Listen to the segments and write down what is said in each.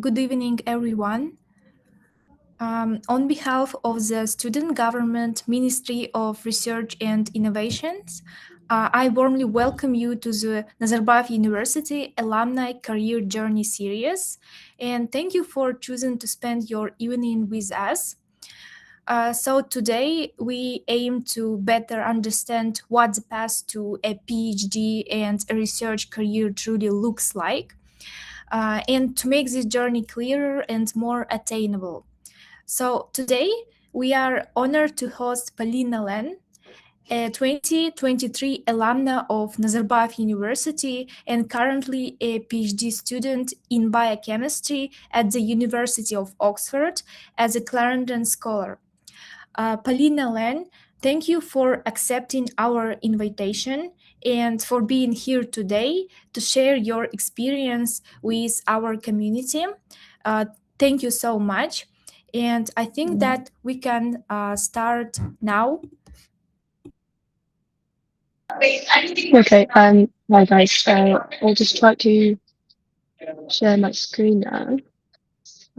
Good evening, everyone. On behalf of the Student Government Ministry of Research and Innovations, I warmly welcome you to the Nazarbayev University Alumni Career Journey Series, and thank you for choosing to spend your evening with us. So today we aim to better understand what the path to a PhD and a research career truly looks like, and to make this journey clearer and more attainable. So today we are honored to host Polina Len, a 2023 alumna of Nazarbayev University and currently a PhD student in biochemistry at the University of Oxford as a Clarendon scholar. Polina Len, thank you for accepting our invitation and for being here today to share your experience with our community. Uh, Thank you so much. And I think that we can start now. Okay, hi guys. I'll just try to share my screen now.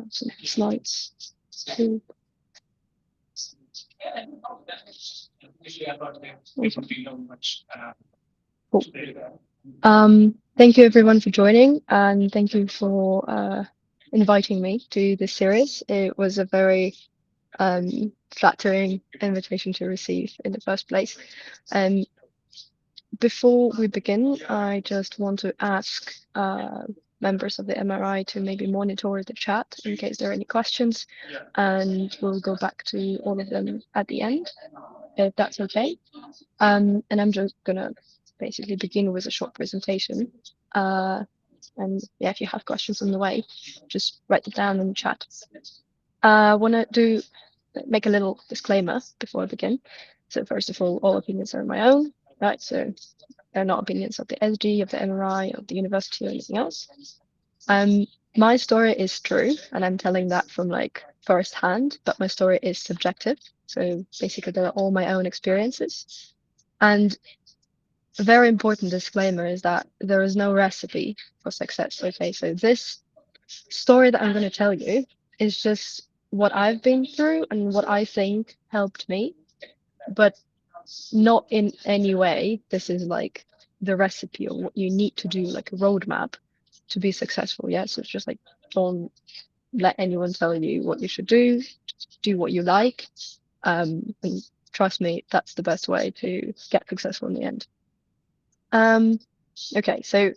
Some slides. Cool. Thank you everyone for joining, and thank you for inviting me to this series. It was a very flattering invitation to receive in the first place. Um, Before we begin, I just want to ask members of the MRI to maybe monitor the chat in case there are any questions, and we'll go back to all of them at the end, if that's okay. And I'm just gonna basically begin with a short presentation. And yeah, if you have questions on the way, just write it down in the chat. I want to make a little disclaimer before I begin. So first of all opinions are my own, right? So they're not opinions of the SG, of the MRI, of the university, or anything else. My story is true, and I'm telling that from like firsthand, but my story is subjective. So basically, they're all my own experiences. And a very important disclaimer is that there is no recipe for success. Okay, so this story that I'm going to tell you is just what I've been through and what I think helped me, but not in any way this is like the recipe or what you need to do, like a roadmap to be successful. Yeah, so it's just like don't let anyone tell you what you should do. Just do what you like, and trust me, that's the best way to get successful in the end. Okay, so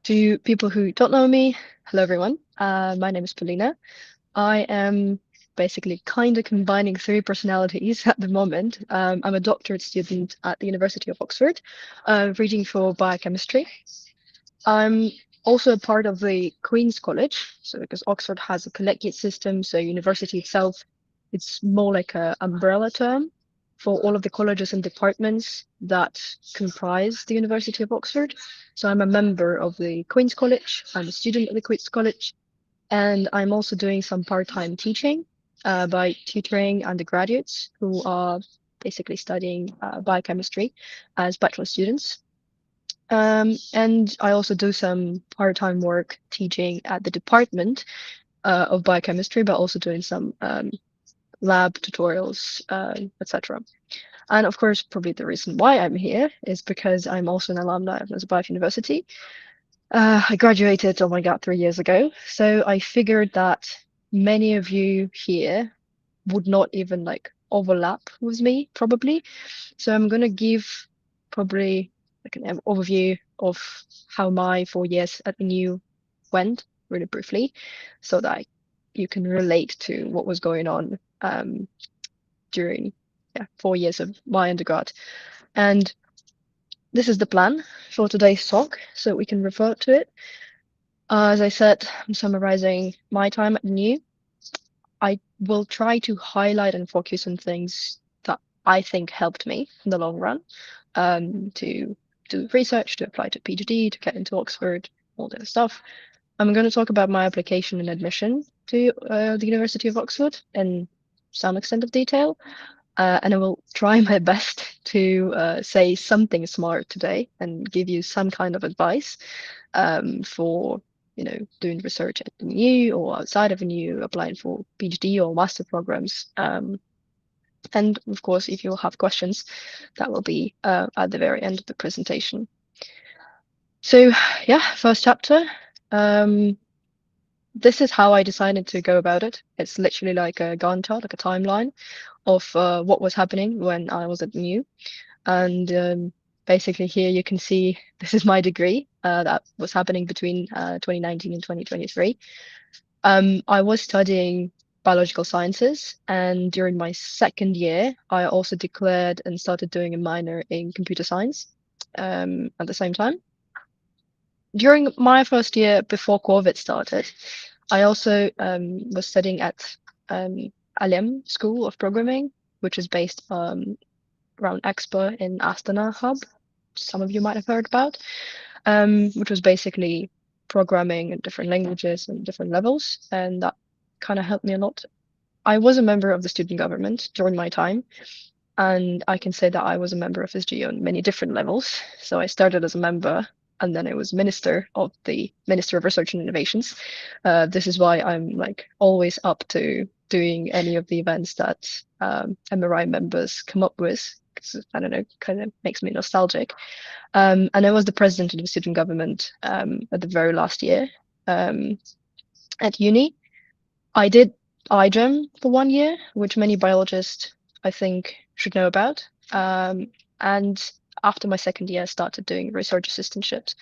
to people who don't know me, hello everyone. My name is Polina. I am basically kind of combining three personalities at the moment. I'm a doctorate student at the University of Oxford, reading for biochemistry. I'm also a part of the Queen's College, so because Oxford has a collegiate system, so university itself, it's more like an umbrella term for all of the colleges and departments that comprise the University of Oxford. So I'm a member of the Queen's College, I'm a student at the Queen's College, and I'm also doing some part-time teaching by tutoring undergraduates who are basically studying biochemistry as bachelor students. And I also do some part-time work teaching at the department of biochemistry, but also doing some lab tutorials, etc. And of course, probably the reason why I'm here is because I'm also an alumni of Nazarbayev University. I graduated, oh my God, 3 years ago. So I figured that many of you here would not even like overlap with me, probably. So I'm gonna give probably like an overview of how my 4 years at the NU went, really briefly, so that you can relate to what was going on during 4 years of my undergrad. And this is the plan for today's talk, so we can refer to it. As I said, I'm summarizing my time at NU. I will try to highlight and focus on things that I think helped me in the long run, to do research, to apply to PhD, to get into Oxford, all that stuff. I'm going to talk about my application and admission to the University of Oxford in some extent of detail, and I will try my best to say something smart today and give you some kind of advice for doing research at the NU or outside of the NU, applying for PhD or master programs. And of course, if you have questions, that will be at the very end of the presentation. So yeah, first chapter. This is how I decided to go about it. It's literally like a Gantt chart, like a timeline of what was happening when I was at NU. And basically here you can see this is my degree that was happening between 2019 and 2023. I was studying biological sciences, and during my second year, I also declared and started doing a minor in computer science at the same time. During my first year before COVID started, I also was studying at Alem School of Programming, which is based around Expo in Astana Hub. Some of you might have heard about, which was basically programming in different languages and different levels, and that kind of helped me a lot. I was a member of the student government during my time, and I can say that I was a member of SGO on many different levels. So I started as a member, and then I was Minister of Research and Innovations. This is why I'm like always up to doing any of the events that MRI members come up with. Because I don't know, kind of makes me nostalgic. And I was the president of the student government at the very last year at uni. I did iGEM for 1 year, which many biologists I think should know about. And after my second year, I started doing research assistantships.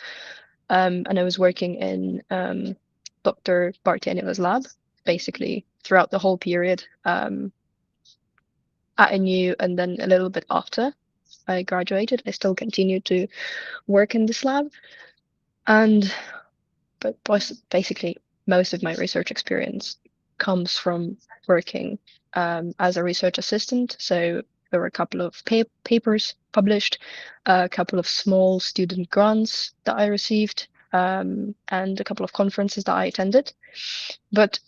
And I was working in Dr. Bartaniela's lab, basically throughout the whole period at NU, and then a little bit after I graduated, I still continued to work in this lab. And but basically, most of my research experience comes from working as a research assistant. So there were a couple of papers published, a couple of small student grants that I received, and a couple of conferences that I attended. But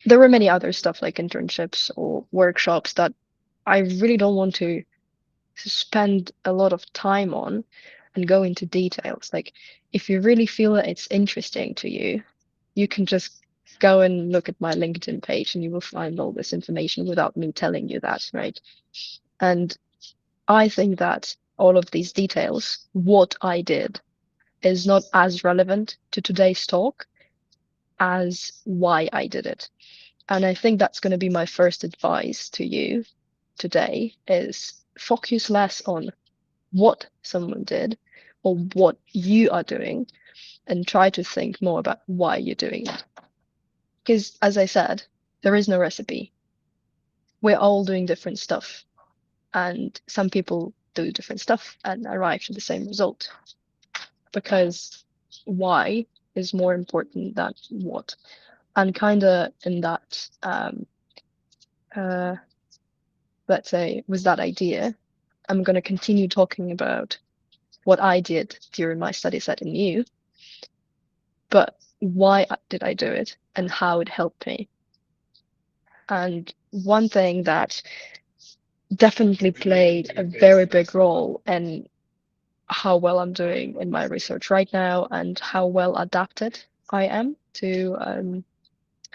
there were many other stuff like internships or workshops that I really don't want to spend a lot of time on and go into details. Like, if you really feel that it's interesting to you, you can just go and look at my LinkedIn page and you will find all this information without me telling you that, right? And I think that all of these details, what I did, is not as relevant to today's talk as why I did it. And I think that's going to be my first advice to you today is focus less on what someone did or what you are doing and try to think more about why you're doing it. Because as I said, there is no recipe. We're all doing different stuff, and some people do different stuff and arrive to the same result because why is more important than what. And kind of in that, uh, let's say, with that idea, I'm going to continue talking about what I did during my studies at NU, but why did I do it and how it helped me. And one thing that definitely played a very big role in how well I'm doing in my research right now and how well adapted I am to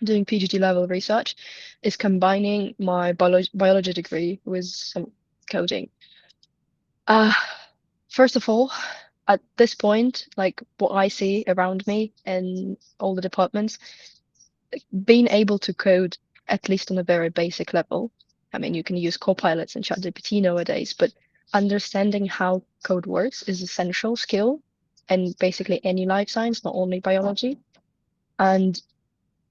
doing PhD level research is combining my biology degree with some coding. Uh, First of all, at this point, like what I see around me in all the departments, being able to code at least on a very basic level. I mean, you can use copilots and ChatGPT nowadays, but understanding how code works is essential skill in basically any life science, not only biology. And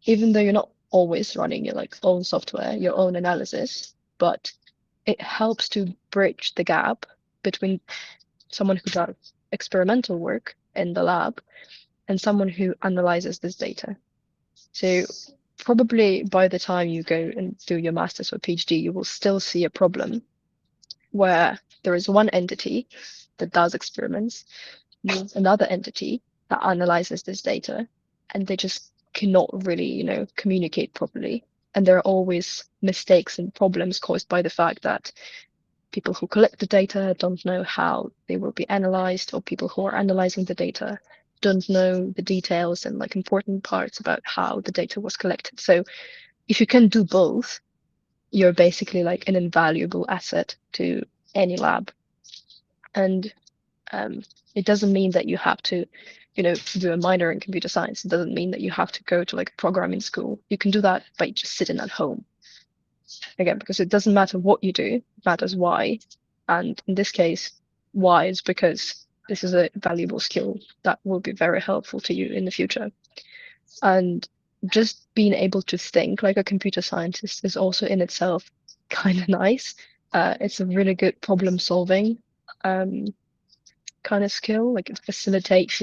even though you're not always running your like own software, your own analysis, but it helps to bridge the gap between someone who does experimental work in the lab and someone who analyzes this data. So probably by the time you go and do your master's or PhD, you will still see a problem where there is one entity that does experiments, there's another entity that analyzes this data, and they just cannot really, communicate properly. And there are always mistakes and problems caused by the fact that people who collect the data don't know how they will be analyzed, or people who are analyzing the data don't know the details and like important parts about how the data was collected. So if you can do both, you're basically like an invaluable asset to any lab. And um, it doesn't mean that you have to, do a minor in computer science. It doesn't mean that you have to go to like programming school. You can do that by just sitting at home. Again, because it doesn't matter what you do, it matters why. And in this case, why is because this is a valuable skill that will be very helpful to you in the future. And just being able to think like a computer scientist is also in itself kind of nice. It's a really good problem solving um, kind of skill. Like it facilitates,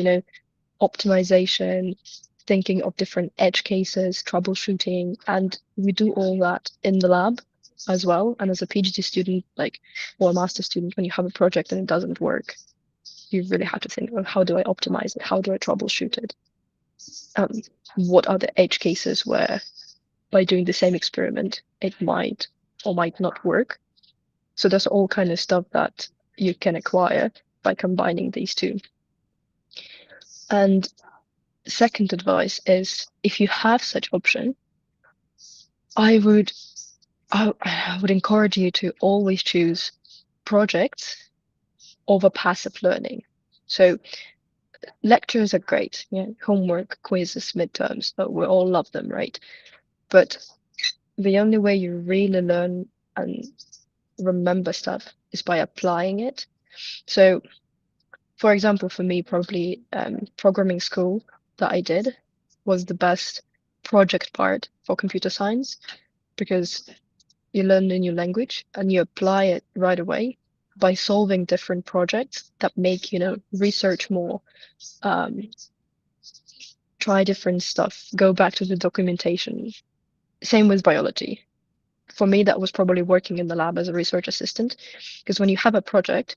optimization, thinking of different edge cases, troubleshooting, and we do all that in the lab as well. And as a PhD student, like, or a master student, when you have a project and it doesn't work, you really have to think, well, how do I optimize it? How do I troubleshoot it? Um, what are the edge cases where by doing the same experiment, it might or might not work? So there's all kind of stuff that you can acquire by combining these two. And second advice is if you have such option, I would I would encourage you to always choose projects over passive learning. So lectures are great, homework, quizzes, midterms, we all love them, right? But the only way you really learn and remember stuff is by applying it. So, for example, for me, probably programming school that I did was the best project part for computer science because you learn a new language and you apply it right away by solving different projects that make, research more, um, try different stuff, go back to the documentation. Same with biology. For me, that was probably working in the lab as a research assistant, because when you have a project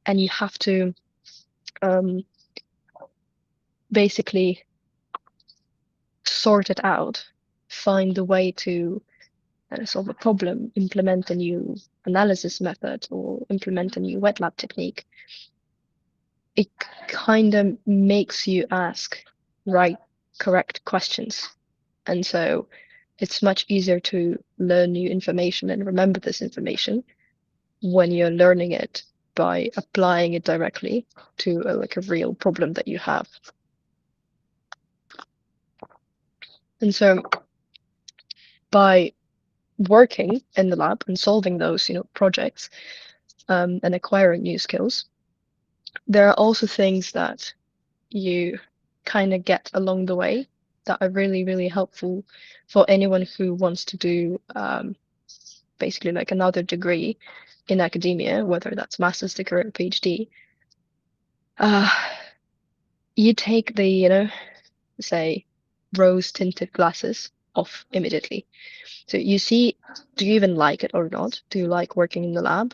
and you have to um, basically sort it out, find the way to solve a problem, implement a new analysis method, or implement a new wet lab technique, it kind of makes you ask right, correct questions. And so it's much easier to learn new information and remember this information when you're learning it by applying it directly to like a real problem that you have. And so by working in the lab and solving those, projects and acquiring new skills, there are also things that you kind of get along the way that are really, really helpful for anyone who wants to do basically like another degree in academia, whether that's master's degree or PhD. Uh, you take the, say, rose tinted glasses off immediately. So you see, do you even like it or not? Do you like working in the lab?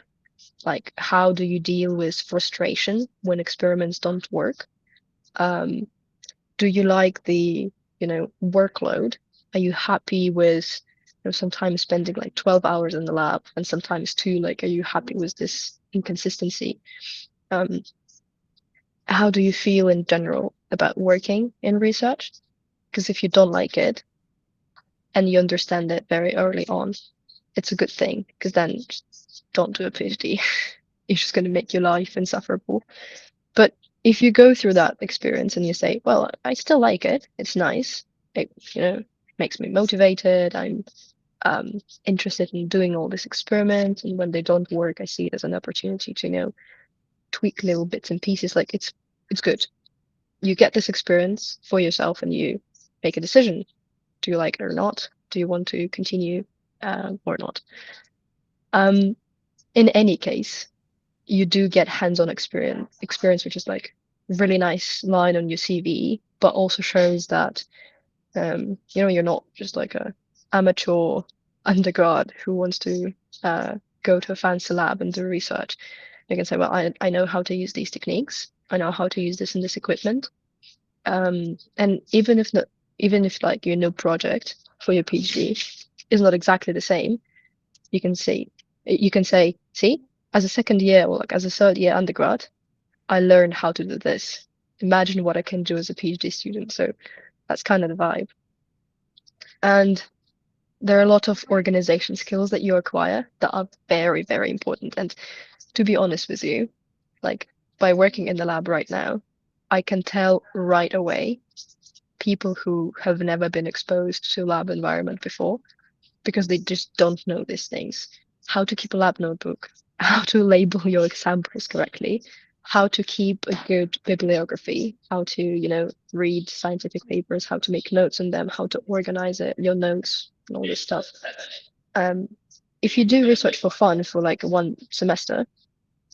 Like, how do you deal with frustration when experiments don't work? Um, do you like the, workload? Are you happy with, sometimes spending like 12 hours in the lab and sometimes two? Like, are you happy with this inconsistency? Um, how do you feel in general about working in research? Because if you don't like it and you understand it very early on, it's a good thing because then just don't do a PhD. It's just going to make your life insufferable. But if you go through that experience and you say, well, I still like it, it's nice, it, makes me motivated, I'm interested in doing all this experiment, and when they don't work, I see it as an opportunity to, tweak little bits and pieces. Like it's good. You get this experience for yourself and you make a decision. Do you like it or not? Do you want to continue or not? Um, in any case, you do get hands-on experience, which is like really nice line on your CV, but also shows that you're not just like a amateur undergrad who wants to go to a fancy lab and do research. You can say, well, I know how to use these techniques. I know how to use this and this equipment. And even if like your new project for your PhD is not exactly the same, you can say, see, as a second year or like as a third year undergrad, I learned how to do this. imagine what I can do as a PhD student. So that's kind of the vibe. And there are a lot of organization skills that you acquire that are very, very important. And to be honest with you, like by working in the lab right now, I can tell right away people who have never been exposed to lab environment before because they just don't know these things. How to keep a lab notebook, how to label your examples correctly, how to keep a good bibliography, how to, read scientific papers, how to make notes on them, how to organize it, your notes, and all this stuff. Um, if you do research for fun for like one semester,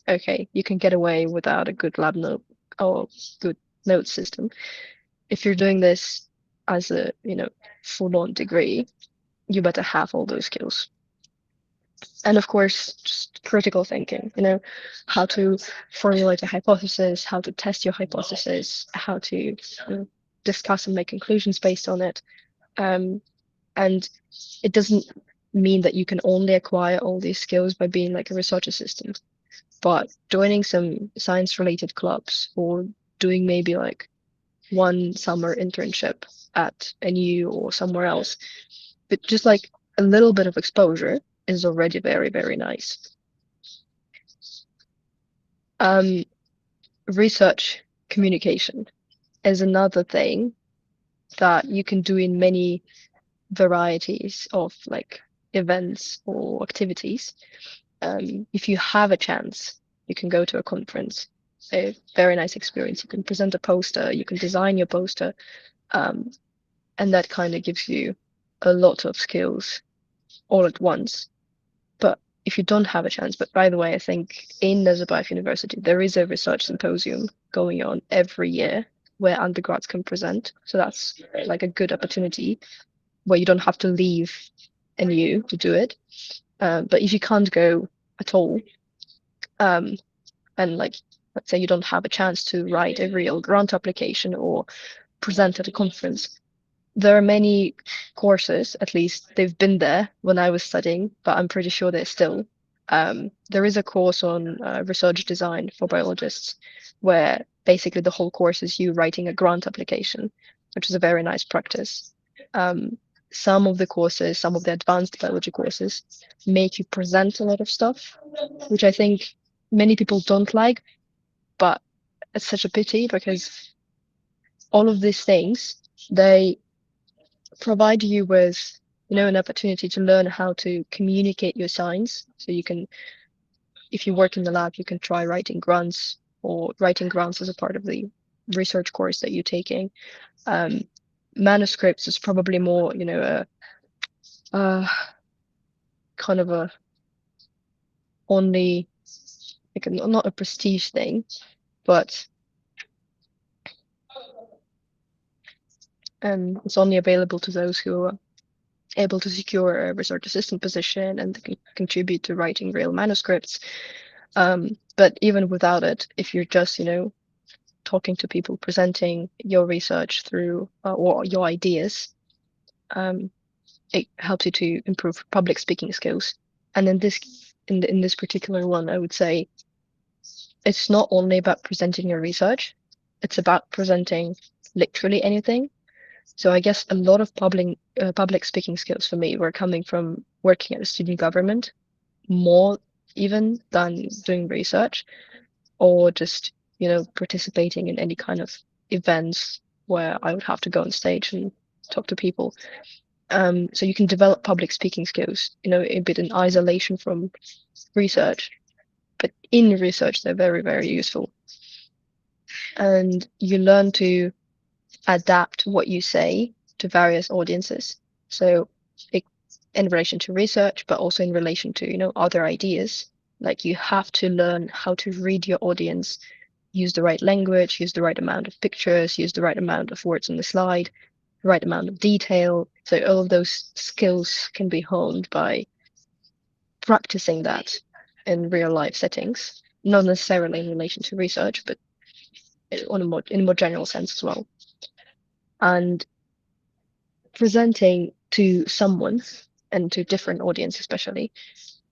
okay, you can get away without a good lab note or good note system. If you're doing this as a, full-on degree, you better have all those skills. And of course, just critical thinking, how to formulate a hypothesis, how to test your hypothesis, how to discuss and make conclusions based on it. And it doesn't mean that you can only acquire all these skills by being like a research assistant, but joining some science related clubs or doing maybe like one summer internship at NU or somewhere else, but just like a little bit of exposure is already very, very nice. Um, Research communication is another thing that you can do in many varieties of like events or activities. If you have a chance, you can go to a conference. A very nice experience. You can present a poster, you can design your poster, and that kind of gives you a lot of skills all at once. But if you don't have a chance, but by the way, I think in Nazarbayev University, there is a research symposium going on every year where undergrads can present. So that's like a good opportunity where you don't have to leave NU to do it. But if you can't go at all, and like, let's say you don't have a chance to write a real grant application or present at a conference, there are many courses, at least they've been there when I was studying, but I'm pretty sure they're still. There is a course on research design for biologists where basically the whole course is you writing a grant application, which is a very nice practice. Some of the courses, some of the advanced biology courses, make you present a lot of stuff, which I think many people don't like, but it's such a pity because all of these things, they provide you with an opportunity to learn how to communicate your science. So you can, if you work in the lab, you can try writing grants or writing grants as a part of the research course that you're taking. Manuscripts is probably more a kind of a only like not a prestige thing, but it's only available to those who are able to secure a research assistant position and can contribute to writing real manuscripts. But even without it, if you're just, talking to people, presenting your research through or your ideas, it helps you to improve public speaking skills. And in this particular one, I would say it's not only about presenting your research, it's about presenting literally anything. So I guess a lot of public speaking skills for me were coming from working at a student government more even than doing research or just, participating in any kind of events where I would have to go on stage and talk to people. So you can develop public speaking skills, a bit in isolation from research, but in research, they're very, very useful. And you learn to adapt what you say to various audiences. So it, in relation to research, but also in relation to, other ideas, like you have to learn how to read your audience, use the right language, use the right amount of pictures, use the right amount of words on the slide, the right amount of detail. So all of those skills can be honed by practicing that in real life settings, not necessarily in relation to research, but in a more general sense as well. And presenting to someone and to different audience especially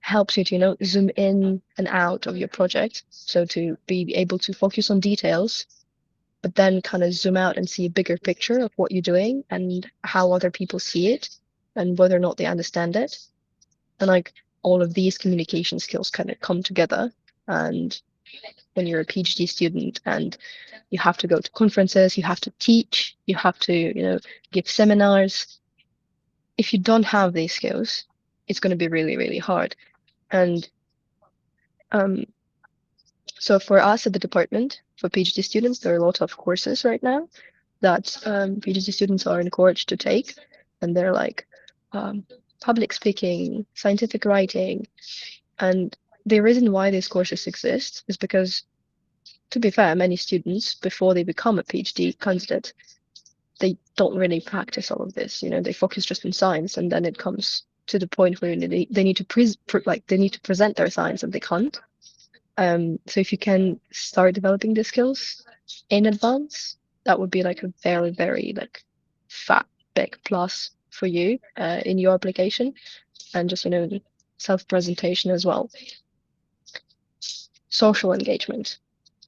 helps you to zoom in and out of your project, so to be able to focus on details but then kind of zoom out and see a bigger picture of what you're doing and how other people see it and whether or not they understand it. And like all of these communication skills kind of come together. And when you're a PhD student and you have to go to conferences, you have to teach, you have to, give seminars. If you don't have these skills, it's going to be really, really hard. And um, so for us at the department, for PhD students, there are a lot of courses right now that PhD students are encouraged to take. And they're like um, public speaking, scientific writing. And the reason why these courses exist is because, to be fair, many students, before they become a PhD candidate, they don't really practice all of this. They focus just on science, and then it comes to the point where they need to they need to present their science and they can't. So if you can start developing the skills in advance, that would be like a very, very like fat big plus for you in your application, and just self-presentation as well. Social engagement.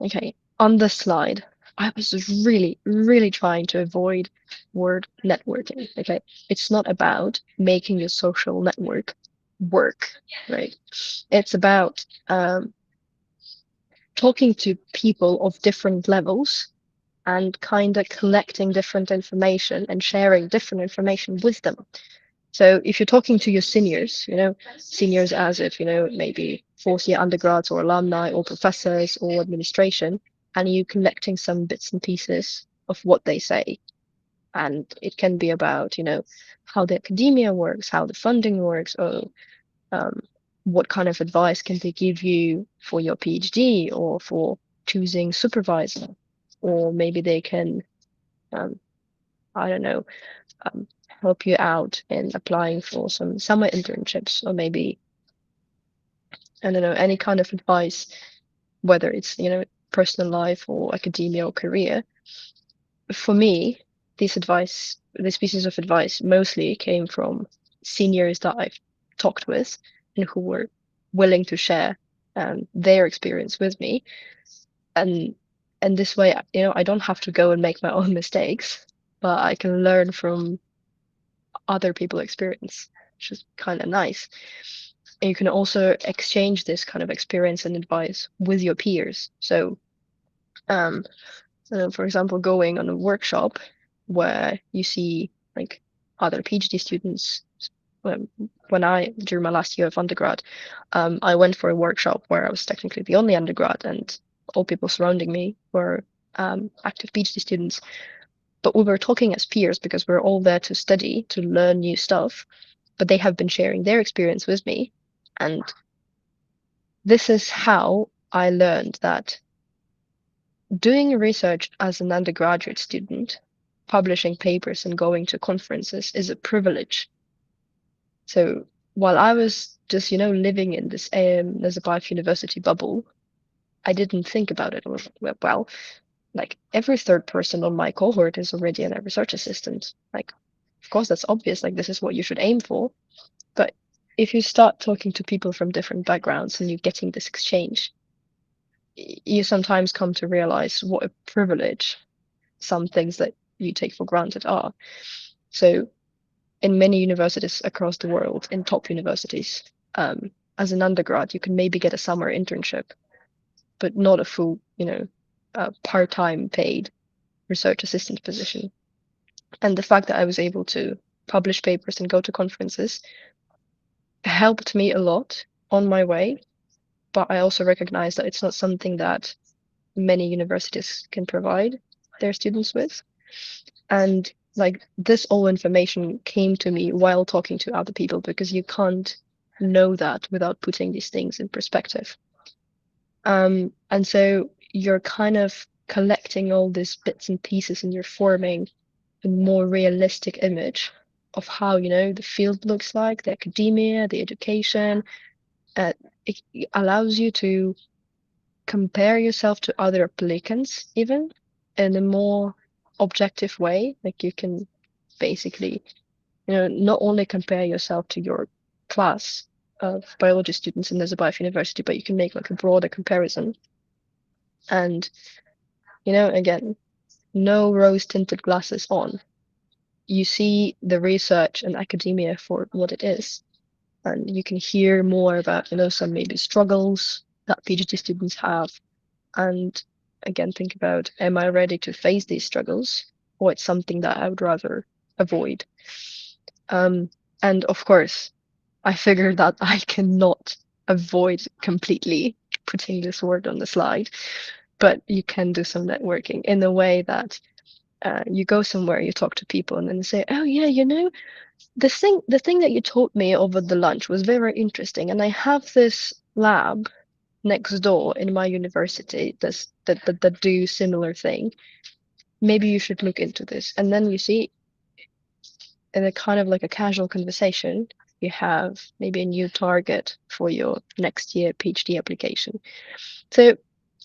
Okay, on this slide, I was really, really trying to avoid word networking. Okay, it's not about making your social network work, right? It's about talking to people of different levels and kind of collecting different information and sharing different information with them. So if you're talking to your seniors, seniors as if, maybe fourth year undergrads or alumni or professors or administration, and you collecting some bits and pieces of what they say. And it can be about, how the academia works, how the funding works, or um, what kind of advice can they give you for your PhD or for choosing supervisor, or maybe they can, um, I don't know, help you out in applying for some summer internships, or maybe, I don't know, any kind of advice, whether it's, personal life or academia or career. For me, these pieces of advice mostly came from seniors that I've talked with and who were willing to share their experience with me. And and this way, I don't have to go and make my own mistakes, but I can learn from other people's experience, which is kind of nice. And you can also exchange this kind of experience and advice with your peers. So, um, for example, going on a workshop where you see like other PhD students. During my last year of undergrad, I went for a workshop where I was technically the only undergrad, and all people surrounding me were active PhD students. But we were talking as peers because we're all there to study, to learn new stuff. But they have been sharing their experience with me. And this is how I learned that doing research as an undergraduate student, publishing papers and going to conferences is a privilege. So while I was just, living in this Nazarbayev University bubble, I didn't think about it. I was like, well, like every third person on my cohort is already a research assistant. Like, of course, that's obvious. Like, this is what you should aim for. But if you start talking to people from different backgrounds and you're getting this exchange, you sometimes come to realize what a privilege some things that you take for granted are. So, in many universities across the world, in top universities, as an undergrad, you can maybe get a summer internship, but not a full, part-time paid research assistant position. And the fact that I was able to publish papers and go to conferences helped me a lot on my way. But I also recognize that it's not something that many universities can provide their students with. And like this all information came to me while talking to other people, because you can't know that without putting these things in perspective. And so you're kind of collecting all these bits and pieces and you're forming a more realistic image of how, the field looks like, the academia, the education. It allows you to compare yourself to other applicants even in a more objective way. Like you can basically, not only compare yourself to your class of biology students in Nazarbayev University, but you can make like a broader comparison. And, again, no rose-tinted glasses on. You see the research and academia for what it is, and you can hear more about, some maybe struggles that PhD students have, and again, think about, am I ready to face these struggles, or it's something that I would rather avoid? And of course, I figured that I cannot avoid completely putting this word on the slide, but you can do some networking in a way that you go somewhere, you talk to people, and then they say, "Oh yeah, the thing that you taught me over the lunch was very interesting, and I have this lab next door in my university that do similar thing. Maybe you should look into this." And then you see, in a kind of like a casual conversation, you have maybe a new target for your next year PhD application. So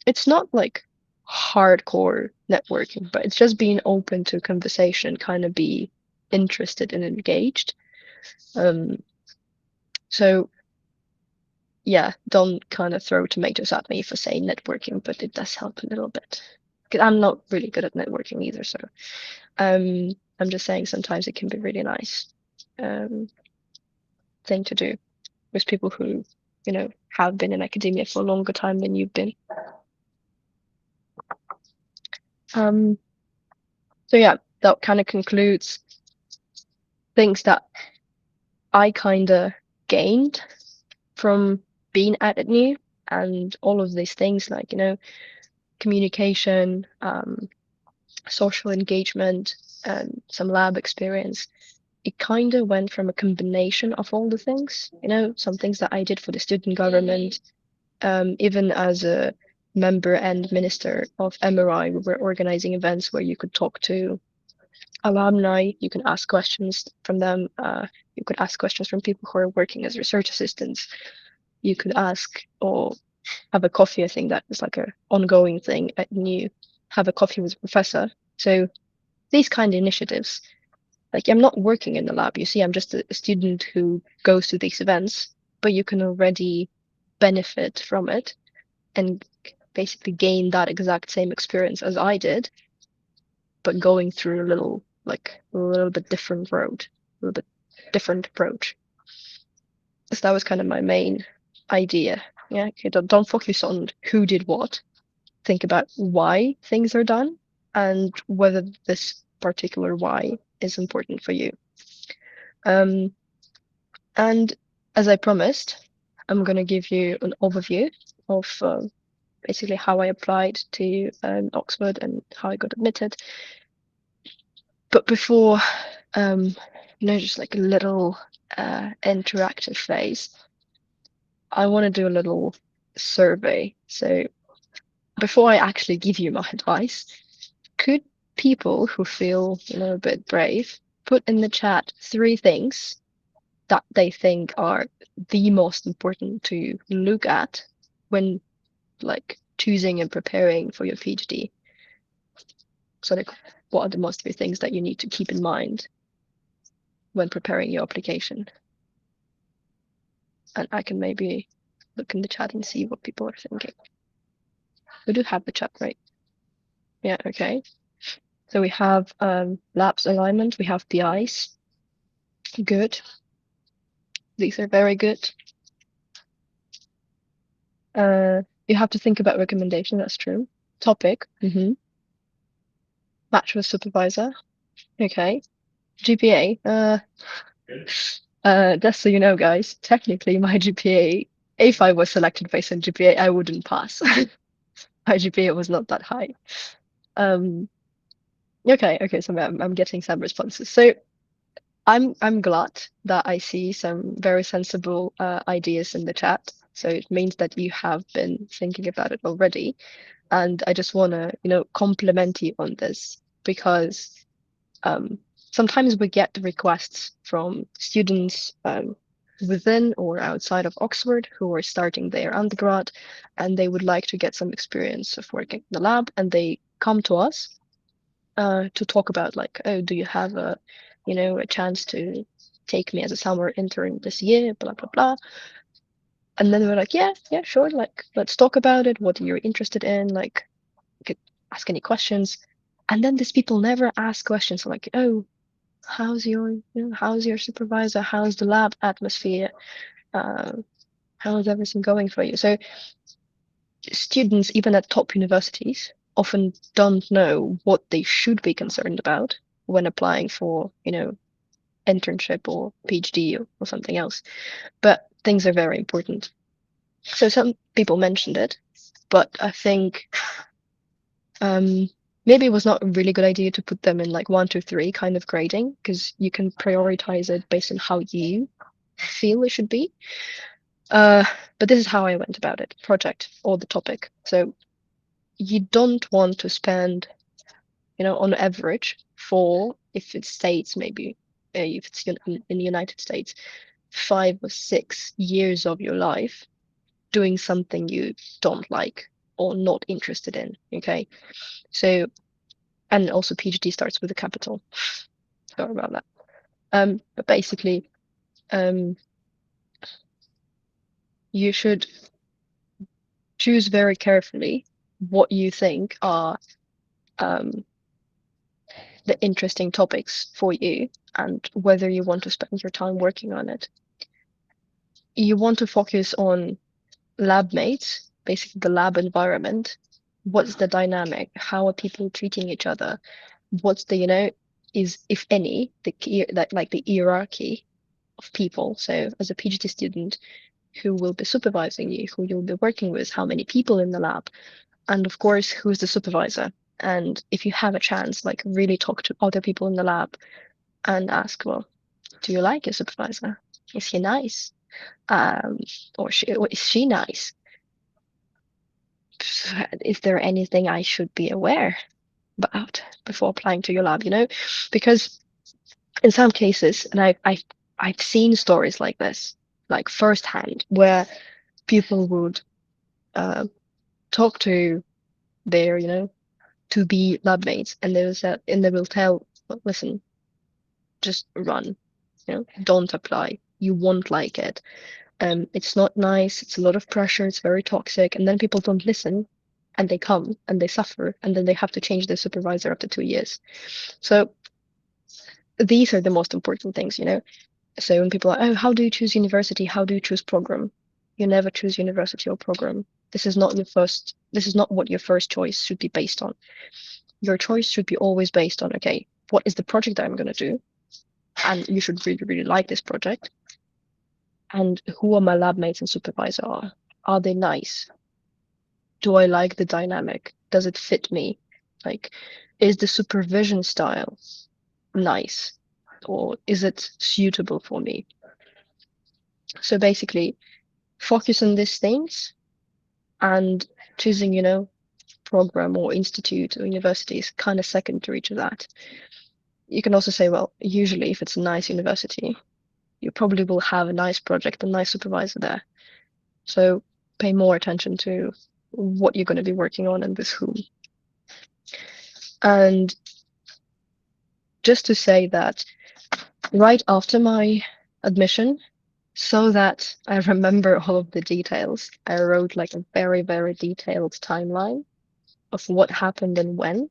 it's not like hardcore networking, but it's just being open to conversation, kind of be interested and engaged. Um, so yeah, don't kind of throw tomatoes at me for saying networking, but it does help a little bit. Because I'm not really good at networking either, so I'm just saying sometimes it can be really nice um, thing to do with people who, have been in academia for a longer time than you've been. Um, so yeah, that kind of concludes things that I kind of gained from being at new, and all of these things like, communication, social engagement, and some lab experience. It kind of went from a combination of all the things, some things that I did for the student government, even as a member and minister of MRI, we were organizing events where you could talk to alumni, you can ask questions from them, you could ask questions from people who are working as research assistants, you could ask or have a coffee. I think that is like a ongoing thing at new, have a coffee with a professor. So these kind of initiatives, like I'm not working in the lab, you see, I'm just a student who goes to these events, but you can already benefit from it and basically gain that exact same experience as I did, but going through a little bit different road, a little bit different approach. So that was kind of my main idea. Yeah, okay, don't focus on who did what. Think about why things are done and whether this particular why is important for you. Um, and as I promised, I'm going to give you an overview of basically how I applied to Oxford and how I got admitted. But before, just like a little interactive phase, I want to do a little survey. So before I actually give you my advice, could people who feel, a bit brave put in the chat 3 things that they think are the most important to look at when like choosing and preparing for your PhD? So like, what are the most 3 things that you need to keep in mind when preparing your application? And I can maybe look in the chat and see what people are thinking. We do have the chat, right? Yeah, okay. So we have labs alignment, we have PIs. Good. These are very good. You have to think about recommendation, that's true. Topic, match with supervisor. Okay. GPA. Just so you know, guys, technically my GPA, if I was selected based on GPA, I wouldn't pass. My GPA was not that high. Okay, so I'm getting some responses. So I'm glad that I see some very sensible ideas in the chat. So it means that you have been thinking about it already. And I just want to, compliment you on this, because sometimes we get requests from students within or outside of Oxford who are starting their undergrad, and they would like to get some experience of working in the lab, and they come to us to talk about like, oh, do you have a chance to take me as a summer intern this year, blah blah blah. And then we're like, yeah, sure, like let's talk about it. What you're interested in, like, you could ask any questions. And then these people never ask questions like, oh, how's your supervisor? How's the lab atmosphere? Uh, how is everything going for you? So students, even at top universities, often don't know what they should be concerned about when applying for, internship or PhD or something else. But things are very important. So some people mentioned it, but I think um, maybe it was not a really good idea to put them in like 1, 2, 3 kind of grading, because you can prioritize it based on how you feel it should be. But this is how I went about it, project or the topic. So you don't want to spend, on average for, if it's states, maybe if it's in the United States, 5 or 6 years of your life doing something you don't like or not interested in. Okay. So, and also PhD starts with a capital. Sorry about that. But basically, um, you should choose very carefully what you think are um, the interesting topics for you and whether you want to spend your time working on it. You want to focus on lab mates, basically the lab environment. What's the dynamic? How are people treating each other? What's the, is, if any, the that like the hierarchy of people. So as a PhD student, who will be supervising you, who you'll be working with, how many people in the lab, and of course, who's the supervisor. And if you have a chance, like really talk to other people in the lab and ask, well, do you like your supervisor? Is he nice? Um, or is she nice? Is there anything I should be aware about before applying to your lab? Because in some cases, and I've seen stories like this, like firsthand, where people would uh, talk to their, to be lab mates, and they will tell, "Well, listen, just run, don't apply. You won't like it. It's not nice. It's a lot of pressure. It's very toxic." And then people don't listen, and they come and they suffer, and then they have to change their supervisor after 2 years. So these are the most important things. So when people are, oh, how do you choose university? How do you choose program? You never choose university or program. This is not what your first choice should be based on. Your choice should be always based on, okay, what is the project that I'm going to do? And you should really, really like this project. And who are my lab mates and supervisor are? Are they nice? Do I like the dynamic? Does it fit me? Like, is the supervision style nice? Or is it suitable for me? So basically, focus on these things, and choosing, program or institute or university is kind of secondary to that. You can also say, well, usually if it's a nice university, you probably will have a nice project, a nice supervisor there. So pay more attention to what you're going to be working on and with whom. And just to say that right after my admission, so that I remember all of the details, I wrote like a very, very detailed timeline of what happened and when.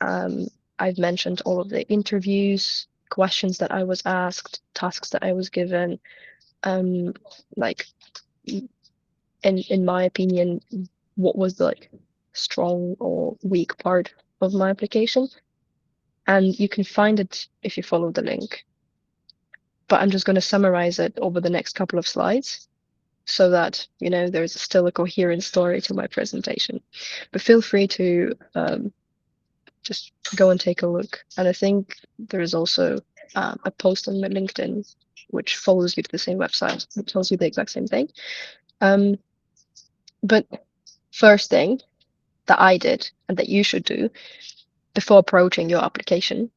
Um, I've mentioned all of the interviews, questions that I was asked, tasks that I was given, like in my opinion, what was the like strong or weak part of my application. And you can find it if you follow the link. But I'm just going to summarize it over the next couple of slides so that, there's still a coherent story to my presentation. But feel free to just go and take a look. And I think there is also a post on my LinkedIn which follows you to the same website. It tells you the exact same thing. Um, but first thing that I did and that you should do before approaching your application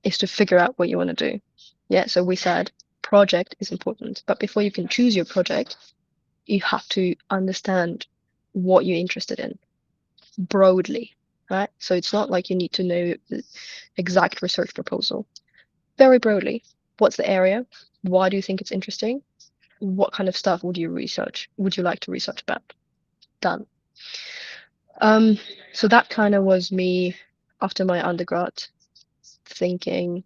is to figure out what you want to do. Yeah, so we said project is important, but before you can choose your project, you have to understand what you're interested in broadly, right? So it's not like you need to know the exact research proposal. Very broadly, what's the area? Why do you think it's interesting? What kind of stuff would you research? Would you like to research about? Done. So that kind of was me after my undergrad, thinking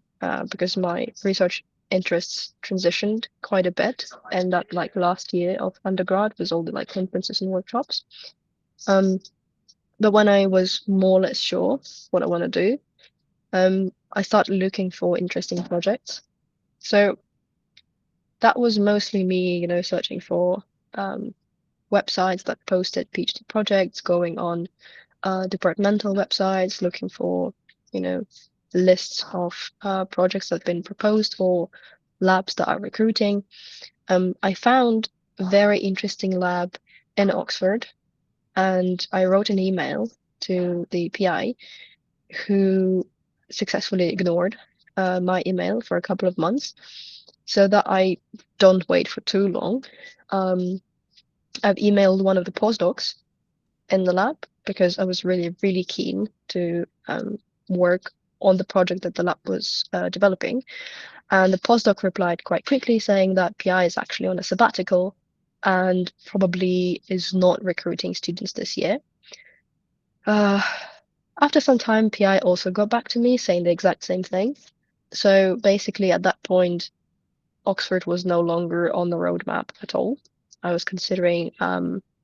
because my research interests transitioned quite a bit, and that like last year of undergrad was all the like conferences and workshops. Um, but when I was more or less sure what I want to do, I started looking for interesting projects. So that was mostly me, searching for um, websites that posted PhD projects, going on departmental websites, looking for, you know, lists of projects that have been proposed or labs that are recruiting. I found a very interesting lab in Oxford, and I wrote an email to the PI who successfully ignored my email for a couple of months so that I don't wait for too long. Um, I've emailed one of the postdocs in the lab because I was really, really keen to work on the project that the lab was developing. And the postdoc replied quite quickly saying that PI is actually on a sabbatical and probably is not recruiting students this year. Uh, After some time, PI also got back to me saying the exact same thing. So basically, at that point, Oxford was no longer on the roadmap at all. I was considering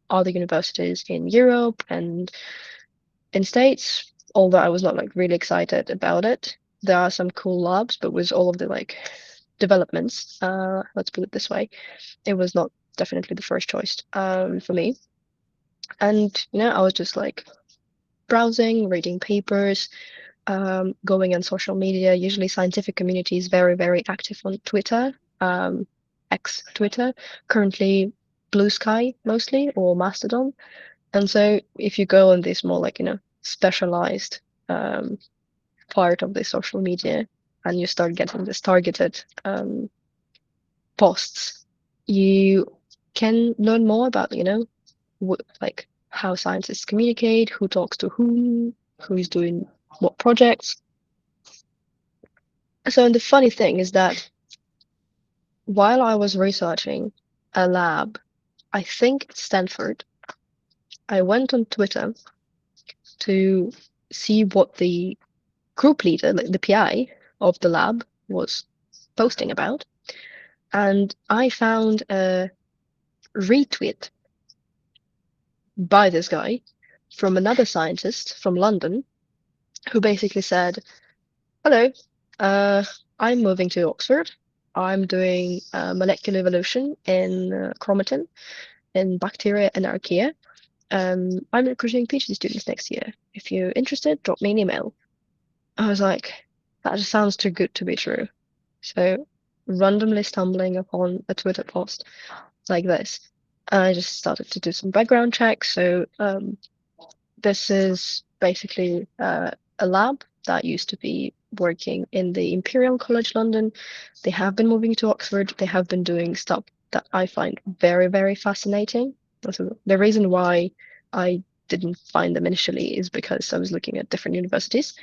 other universities in Europe and in States, although I was not like really excited about it. There are some cool labs, but with all of the like developments, let's put it this way, it was not definitely the first choice for me. And I was just like browsing, reading papers, going on social media. Usually, scientific community is very, very active on Twitter, ex Twitter, currently Blue Sky mostly, or Mastodon. And so, if you go on this more like, specialized um, part of the social media and you start getting this targeted posts, you can learn more about, like how scientists communicate, who talks to whom, who's doing what projects. So, and the funny thing is that while I was researching a lab, I think at Stanford, I went on Twitter to see what the group leader, like the PI of the lab, was posting about. And I found a retweet by this guy from another scientist from London who basically said, "Hello, uh, I'm moving to Oxford. I'm doing molecular evolution in chromatin in bacteria and archaea. I'm recruiting PhD students next year. If you're interested, drop me an email." I was like, that just sounds too good to be true. So, randomly stumbling upon a Twitter post like this, I just started to do some background checks. So, this is basically a lab that used to be working in the Imperial College London. They have been moving to Oxford. They have been doing stuff that I find very, very fascinating. So the reason why I didn't find them initially is because I was looking at different universities.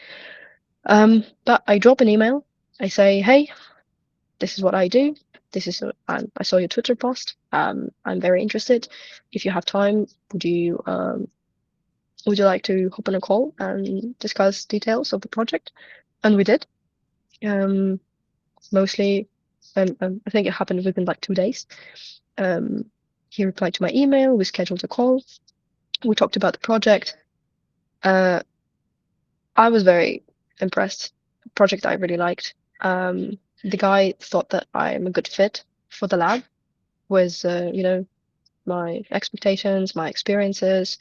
But I drop an email. I say, hey, this is what I do. This is I saw your Twitter post. I'm very interested. If you have time, would you like to hop on a call and discuss details of the project? And we did. Um, Mostly, I think it happened within like 2 days. He replied to my email. We scheduled a call. We talked about the project. Uh, I was very impressed. Project I really liked. The guy thought that I'm a good fit for the lab with, my expectations, my experiences.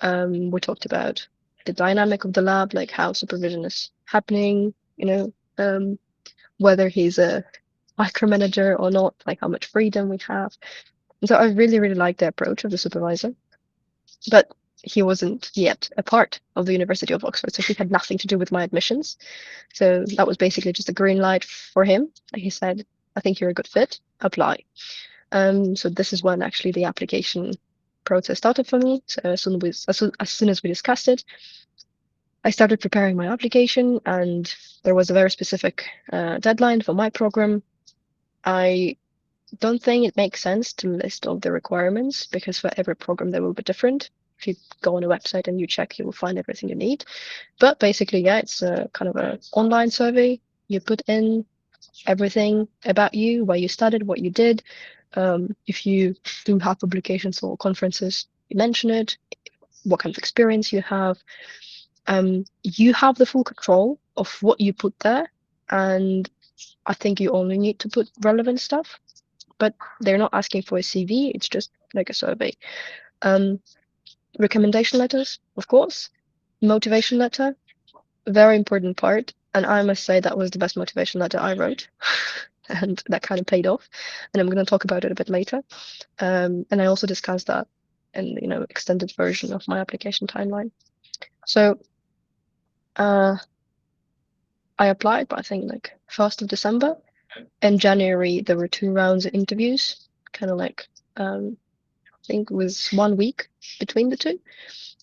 We talked about the dynamic of the lab, like how supervision is happening, whether he's a micromanager or not, like how much freedom we have. And so I really, really liked the approach of the supervisor, but he wasn't yet a part of the University of Oxford, so he had nothing to do with my admissions. So that was basically just a green light for him. He said, I think you're a good fit, apply. So this is when actually the application process started for me. So as soon as we discussed it, I started preparing my application, and there was a very specific deadline for my program. I don't think it makes sense to list all the requirements because for every program they will be different. If you go on a website and you check, you will find everything you need. But basically, yeah, it's a kind of an online survey. You put in everything about you, where you studied, what you did. If you do have publications or conferences, you mention it, what kind of experience you have. You have the full control of what you put there, and I think you only need to put relevant stuff, but they're not asking for a CV, it's just like a survey. Um, Recommendation letters, of course, motivation letter, very important part. And I must say that was the best motivation letter I wrote. And that kind of paid off. And I'm going to talk about it a bit later. And I also discussed that in, extended version of my application timeline. So I applied, but I think like 1st of December. In January, there were 2 rounds of interviews, kind of like, I think it was 1 week between the two.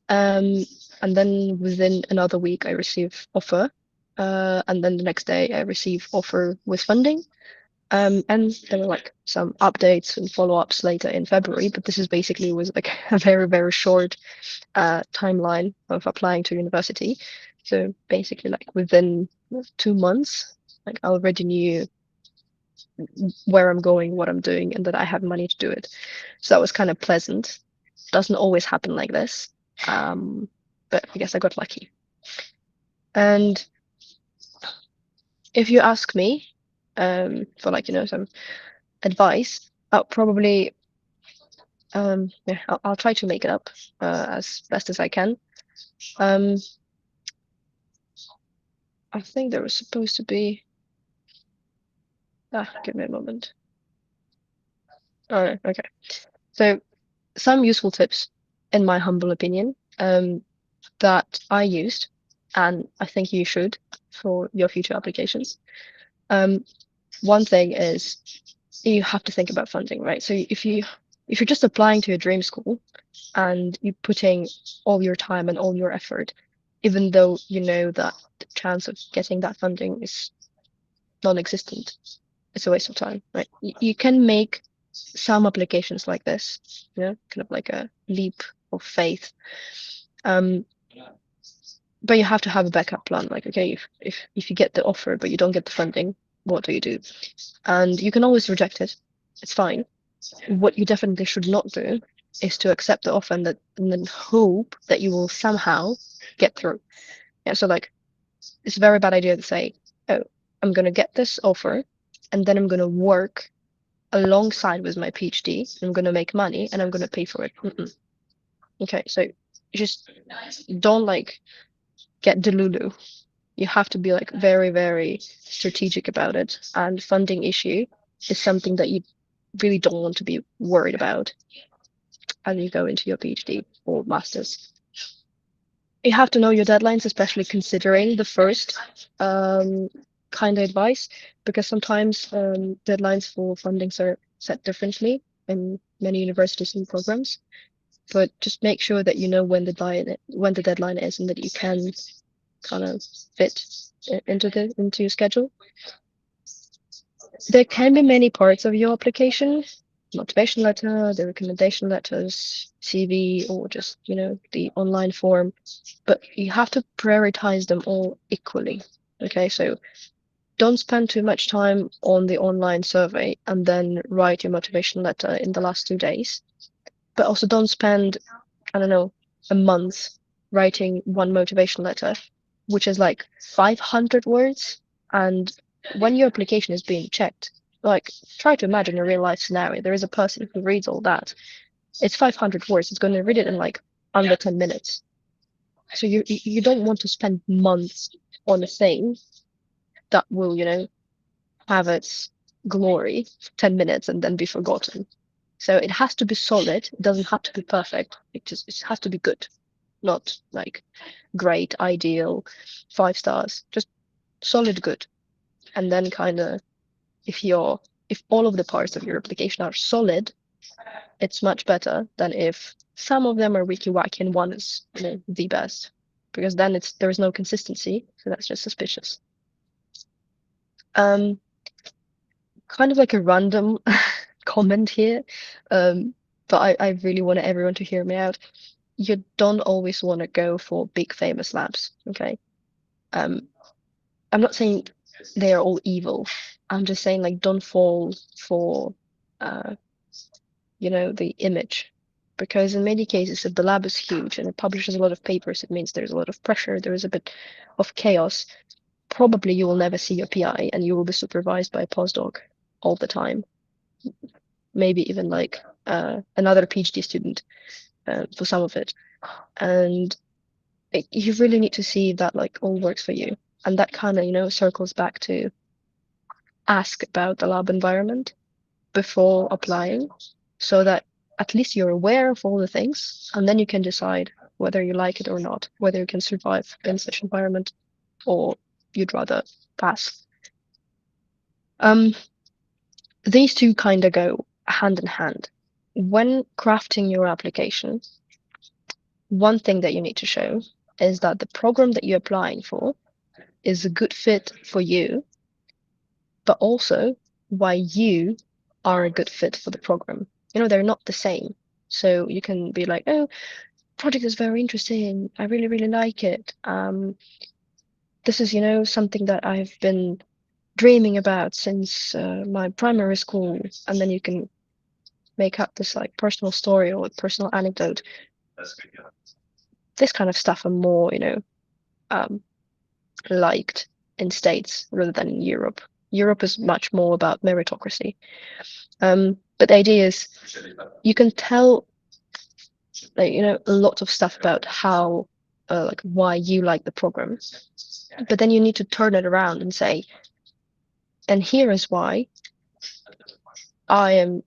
And then within another week, I received offer. And then the next day, I received offer with funding. And there were like some updates and follow-ups later in February, but this is basically was like a very, very short timeline of applying to university. So basically, like within 2 months, like I already knew where I'm going, what I'm doing, and that I have money to do it. So that was kind of pleasant. Doesn't always happen like this, but I guess I got lucky. And if you ask me for like some advice, I'll probably yeah, I'll try to make it up as best as I can. Um, I think there was supposed to be. Give me a moment. Oh, okay. So some useful tips, in my humble opinion, that I used, and I think you should for your future applications. One thing is you have to think about funding, right? So if you're just applying to a dream school and you're putting all your time and all your effort, even though you know that the chance of getting that funding is non-existent, it's a waste of time, right? You can make some applications like this, kind of like a leap of faith. Um, but you have to have a backup plan. Like, okay, if you get the offer but you don't get the funding, what do you do? And you can always reject it. It's fine. What you definitely should not do is to accept the offer and then hope that you will somehow get through. Yeah, so like it's a very bad idea to say, oh, I'm gonna get this offer and then I'm gonna work alongside with my PhD. I'm gonna make money and I'm gonna pay for it. Mm-mm. Okay, so just don't like get delulu. You have to be like very, very strategic about it. And funding issue is something that you really don't want to be worried about as you go into your PhD or master's. You have to know your deadlines, especially considering the first kind of advice, because sometimes deadlines for fundings are set differently in many universities and programs. But just make sure that you know when the deadline is and that you can kind of fit into your schedule. There can be many parts of your application, motivation letter, the recommendation letters, CV, or just, the online form, but you have to prioritize them all equally. Okay, so don't spend too much time on the online survey and then write your motivation letter in the last 2 days. But also don't spend, I don't know, a month writing one motivation letter, which is like 500 words. And when your application is being checked, like try to imagine a real life scenario. There is a person who reads all that. It's 500 words. It's going to read it in like under 10 minutes. So you don't want to spend months on a thing that will, have its glory 10 minutes and then be forgotten. So it has to be solid. It doesn't have to be perfect. It has to be good, not like great, ideal, 5 stars. Just solid, good. And then kind of if all of the parts of your application are solid, it's much better than if some of them are wiki wacky and one is the best, because then there is no consistency. So that's just suspicious. Um, Kind of like a random comment here, but I really want everyone to hear me out. you don't always want to go for big famous labs, okay? Um, I'm not saying they are all evil. I'm just saying like don't fall for uh, the image. Because in many cases, if the lab is huge and it publishes a lot of papers, it means there's a lot of pressure, there is a bit of chaos. Probably you will never see your PI and you will be supervised by a postdoc all the time. Maybe even like another PhD student for some of it. And you really need to see that like all works for you. And that kind of, circles back to ask about the lab environment before applying so that at least you're aware of all the things and then you can decide whether you like it or not, whether you can survive in such environment or you'd rather pass. These two kind of go hand in hand. When crafting your application, one thing that you need to show is that the program that you're applying for is a good fit for you, but also why you are a good fit for the program. They're not the same. So you can be like, oh, project is very interesting. I really, really like it. This is, something that I've been dreaming about since my primary school. And then you can make up this like personal story or personal anecdote. This kind of stuff are more, um, liked in States rather than in Europe. Europe is much more about meritocracy. But the idea is you can tell like, a lot of stuff about how like why you like the program. But then you need to turn it around and say, and here is why I am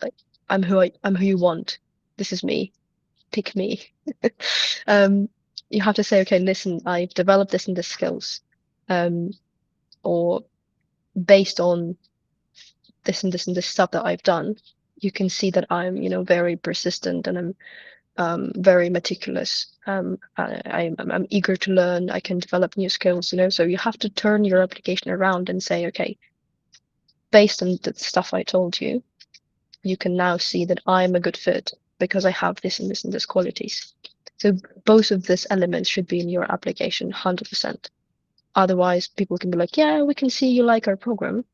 like I'm who you want. This is me. Pick me. um, you have to say, okay, listen, I've developed this and this skills. Or based on this and this and this stuff that I've done, you can see that I'm, very persistent and I'm very meticulous. I'm eager to learn. I can develop new skills, So you have to turn your application around and say, okay, based on the stuff I told you, you can now see that I'm a good fit because I have this and this and this qualities. So both of these elements should be in your application 100%. Otherwise, people can be like, yeah, we can see you like our program,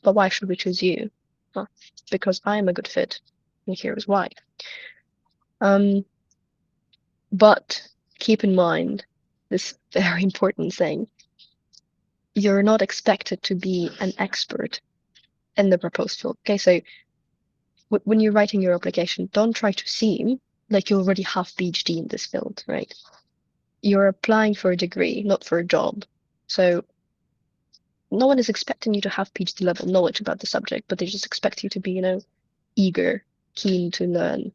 but why should we choose you? Well, because I am a good fit, and here is why. But keep in mind this very important thing. You're not expected to be an expert in the proposed field. Okay, so when you're writing your application, don't try to seem like you already have PhD in this field, right? You're applying for a degree, not for a job. So no one is expecting you to have PhD level knowledge about the subject, but they just expect you to be, eager, keen to learn,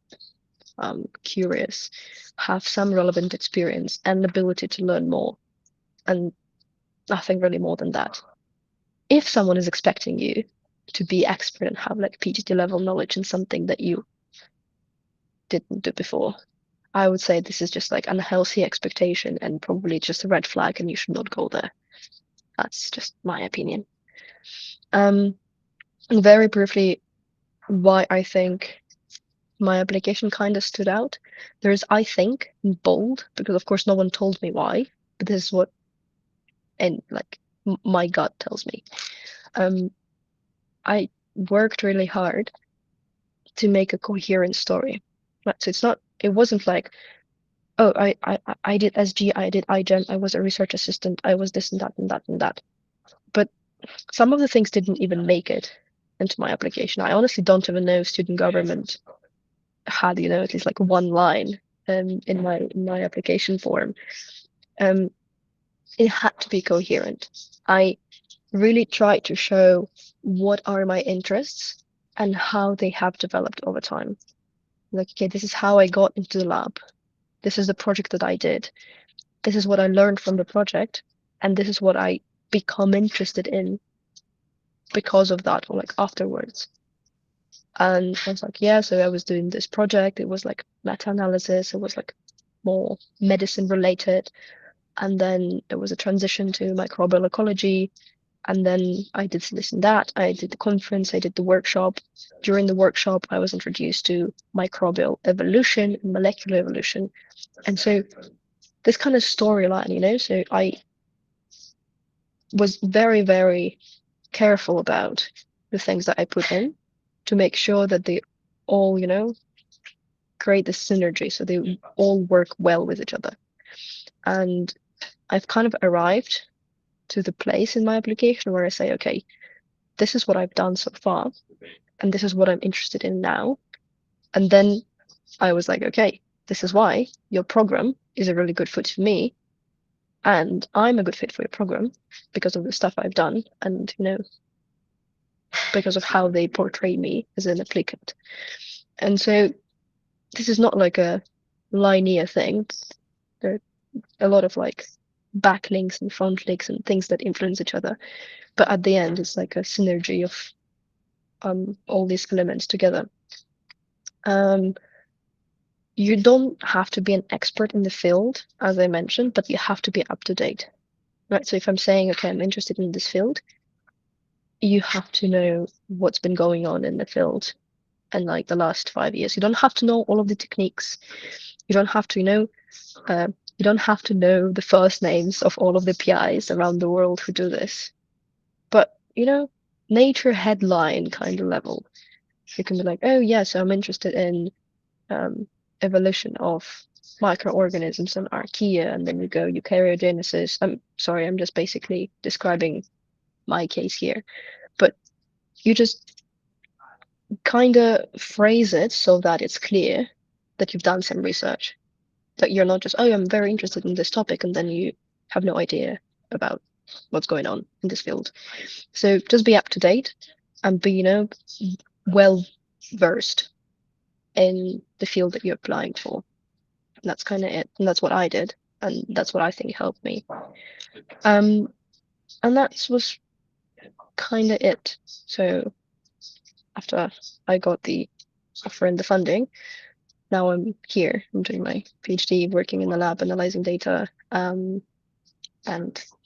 curious, have some relevant experience and ability to learn more, and nothing really more than that. If someone is expecting you to be expert and have like PhD level knowledge in something that you didn't do before, I would say this is just like unhealthy expectation and probably just a red flag, and you should not go there. That's just my opinion. Very briefly, why I think my application kind of stood out. There's I think in bold because of course no one told me why, but this is what and like my gut tells me. I worked really hard to make a coherent story. Right? So it wasn't like, oh, I did SG, I did iGEM, I was a research assistant, I was this and that and that and that. But some of the things didn't even make it into my application. I honestly don't even know student government had, at least like one line in my application form. It had to be coherent. I really tried to show what are my interests and how they have developed over time. Like, okay, this is how I got into the lab. This is the project that I did. This is what I learned from the project. And this is what I become interested in because of that, or like afterwards. And I was like, yeah, so I was doing this project. It was like meta-analysis. It was like more medicine related. And then there was a transition to microbial ecology. And then I did this and that. I did the conference, I did the workshop. During the workshop, I was introduced to microbial evolution and molecular evolution. And so this kind of storyline, so I was very, very careful about the things that I put in to make sure that they all, create this synergy so they all work well with each other. And I've kind of arrived to the place in my application where I say, okay, this is what I've done so far, and this is what I'm interested in now. And then I was like, okay, this is why your program is a really good fit for me, and I'm a good fit for your program because of the stuff I've done, and because of how they portray me as an applicant. And so this is not like a linear thing. There are a lot of like backlinks and front links and things that influence each other. But at the end, it's like a synergy of all these elements together. You don't have to be an expert in the field, as I mentioned, but you have to be up to date, right? So if I'm saying, okay, I'm interested in this field, you have to know what's been going on in the field in like the last 5 years. You don't have to know all of the techniques. You don't have to, you don't have to know the first names of all of the PIs around the world who do this. But, nature headline kind of level. You can be like, oh, yeah, so I'm interested in evolution of microorganisms and archaea, and then you go eukaryogenesis. I'm sorry, I'm just basically describing my case here. But you just kind of phrase it so that it's clear that you've done some research, that you're not just, oh, I'm very interested in this topic, and then you have no idea about what's going on in this field. So just be up to date and be, well versed in the field that you're applying for. And that's kind of it. And that's what I did. And that's what I think helped me. And that was kind of it. So after I got the offer and the funding, now I'm here. I'm doing my PhD, working in the lab, analyzing data, and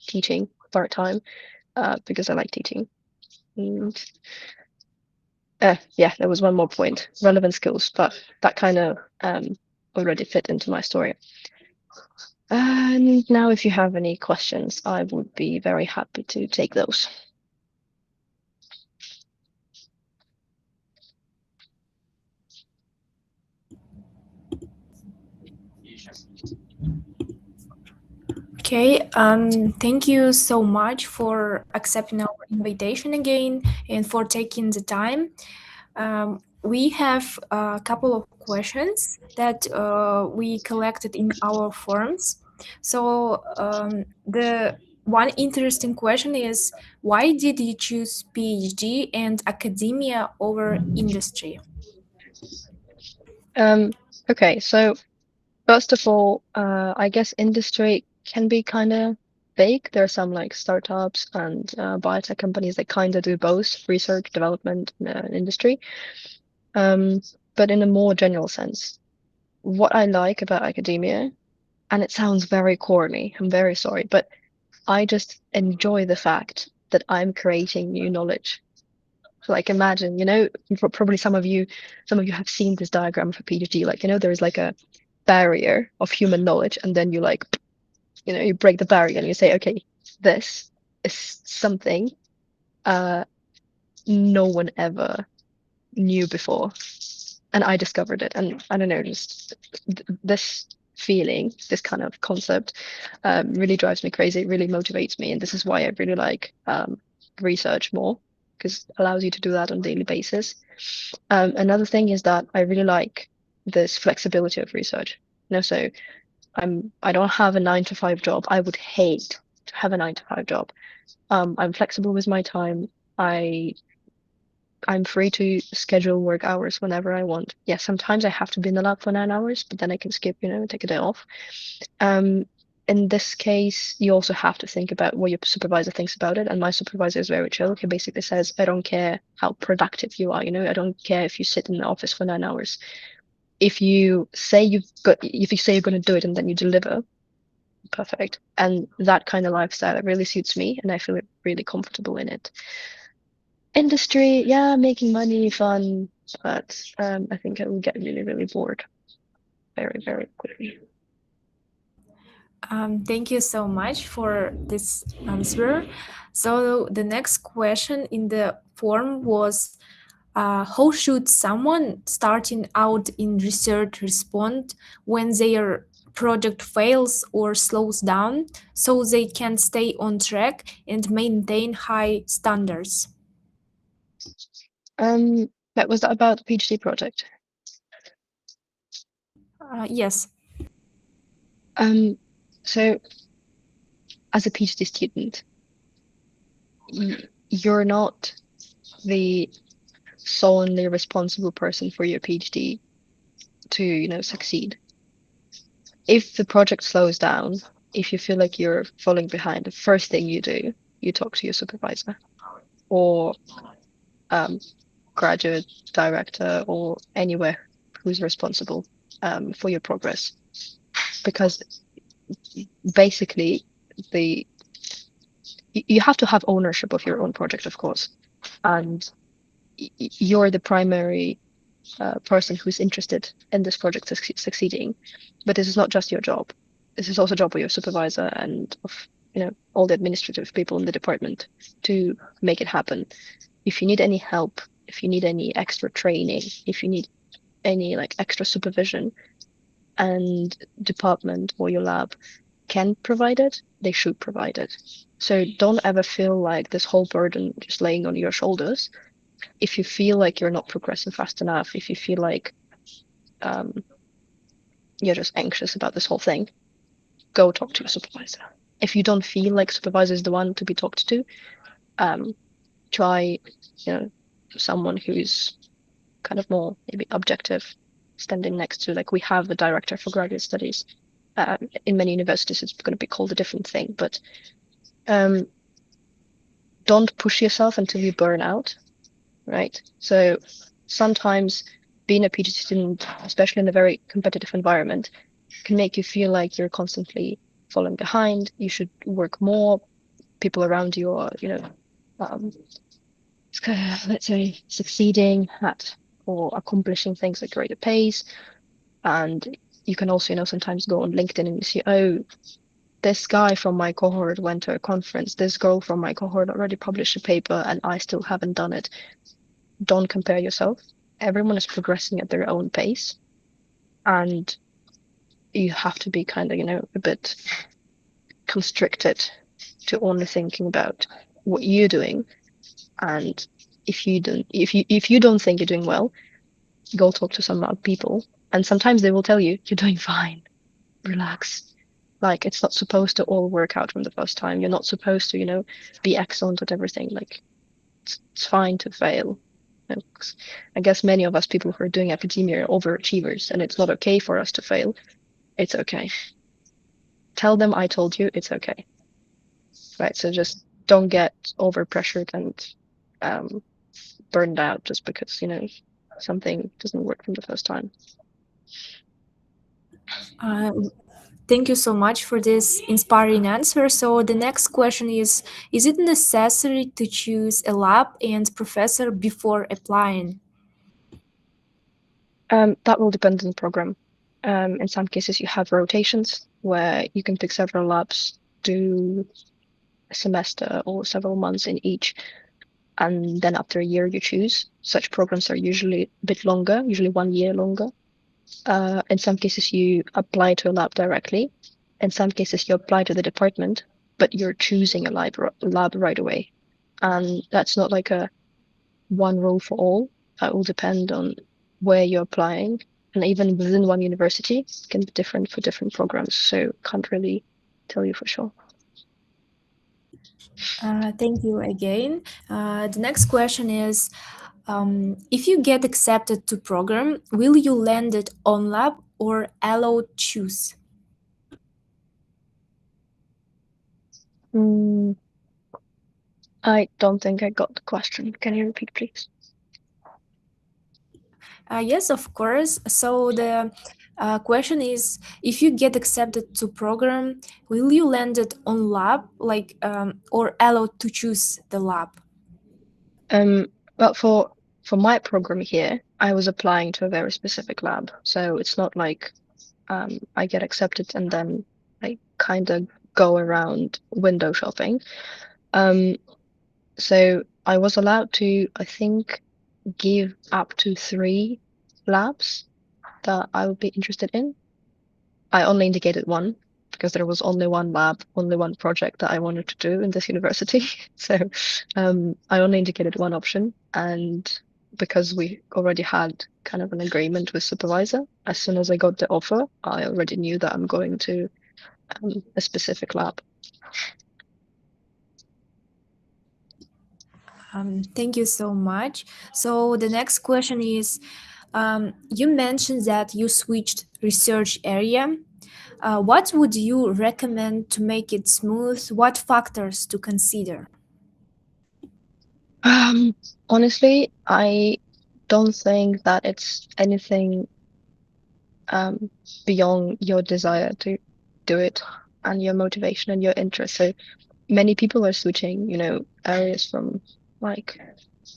teaching part-time because I like teaching. And yeah, there was one more point, relevant skills, but that kind of already fit into my story. And now if you have any questions, I would be very happy to take those. Okay, thank you so much for accepting our invitation again and for taking the time. We have a couple of questions that we collected in our forms. So the one interesting question is, why did you choose PhD and academia over industry? Okay, so first of all, I guess industry can be kind of vague. There are some like startups and biotech companies that kind of do both research, development, and industry. But in a more general sense, what I like about academia, and it sounds very corny, I'm very sorry, but I just enjoy the fact that I'm creating new knowledge. So like imagine, probably some of you have seen this diagram of a PhD, like, there's like a barrier of human knowledge, and then you like, you break the barrier and you say, okay, this is something no one ever knew before. And I discovered it. And I don't know, just this feeling, this kind of concept really drives me crazy, really motivates me. And this is why I really like research more, because it allows you to do that on a daily basis. Another thing is that I really like this flexibility of research. So I don't have a 9 to 5 job. I would hate to have a 9 to 5 job. I'm flexible with my time. I'm free to schedule work hours whenever I want. Yeah, sometimes I have to be in the lab for 9 hours, but then I can skip, take a day off. In this case, you also have to think about what your supervisor thinks about it. And my supervisor is very chill. He basically says, I don't care how productive you are, I don't care if you sit in the office for 9 hours. If you say you're going to do it and then you deliver, perfect. And that kind of lifestyle, it really suits me, and I feel really comfortable in it. Industry, yeah, making money, fun, but I think I will get really, really bored very, very quickly. Thank you so much for this answer. So the next question in the form was, how should someone starting out in research respond when their project fails or slows down so they can stay on track and maintain high standards? That was that about the PhD project. Yes. Um, so as a PhD student, you're not the solely responsible person for your PhD to, succeed. If the project slows down, if you feel like you're falling behind, the first thing you do, you talk to your supervisor or um, graduate director or anywhere who's responsible for your progress. Because basically, the you have to have ownership of your own project, of course, and you're the primary person who's interested in this project succeeding. But this is not just your job. This is also a job of your supervisor and of all the administrative people in the department to make it happen. If you need any help, if you need any extra training, if you need any like extra supervision, and department or your lab can provide it, they should provide it. So don't ever feel like this whole burden just laying on your shoulders. If you feel like you're not progressing fast enough, if you feel like um, you're just anxious about this whole thing, go talk to your supervisor. If you don't feel like supervisor is the one to be talked to, um, try, you know, someone who's kind of more maybe objective, standing next to, like, we have a director for graduate studies. In many universities, it's going to be called a different thing, but um, don't push yourself until you burn out, right? So sometimes being a PhD student, especially in a very competitive environment, can make you feel like you're constantly falling behind. You should work more. People around you are, um, let's say, succeeding at or accomplishing things at greater pace. And you can also, sometimes go on LinkedIn and you see, oh, this guy from my cohort went to a conference. This girl from my cohort already published a paper and I still haven't done it. Don't compare yourself. Everyone is progressing at their own pace. And you have to be kind of, a bit constricted to only thinking about what you're doing. And if you don't think you're doing well, go talk to some other people. And sometimes they will tell you, you're doing fine. Relax. Like, it's not supposed to all work out from the first time. You're not supposed to, be excellent at everything. Like, it's fine to fail. I guess many of us people who are doing academia are overachievers, and it's not okay for us to fail. It's okay. Tell them I told you it's okay. Right? So just don't get over pressured and um, burned out just because, something doesn't work from the first time. Uh, Thank you so much for this inspiring answer. So the next question is it necessary to choose a lab and professor before applying? That will depend on the program. In some cases, you have rotations where you can pick several labs, do a semester or several months in each, and then after a year you choose. Such programs are usually a bit longer, usually 1 year longer. In some cases, you apply to a lab directly. In some cases, you apply to the department, but you're choosing a lab right away. And that's not like a one rule for all. It will depend on where you're applying. And even within one university, it can be different for different programs. So can't really tell you for sure. Thank you again. The next question is, if you get accepted to program, will you land it on lab or allow choose? Mm, I don't think I got the question. Can you repeat, please? Yes, of course. So the question is, if you get accepted to program, will you land it on lab, or allowed to choose the lab? Um, but for my program here, I was applying to a very specific lab, so it's not like I get accepted and then I kind of go around window shopping. Um, so I was allowed to, I think, give up to three labs that I would be interested in. I only indicated one because there was only one lab, only one project that I wanted to do in this university. So I only indicated one option. And because we already had kind of an agreement with supervisor, as soon as I got the offer, I already knew that I'm going to a specific lab. Thank you so much. So the next question is, you mentioned that you switched research area. What would you recommend to make it smooth? What factors to consider? Um, Honestly, I don't think that it's anything um, beyond your desire to do it and your motivation and your interest. So many people are switching, areas from like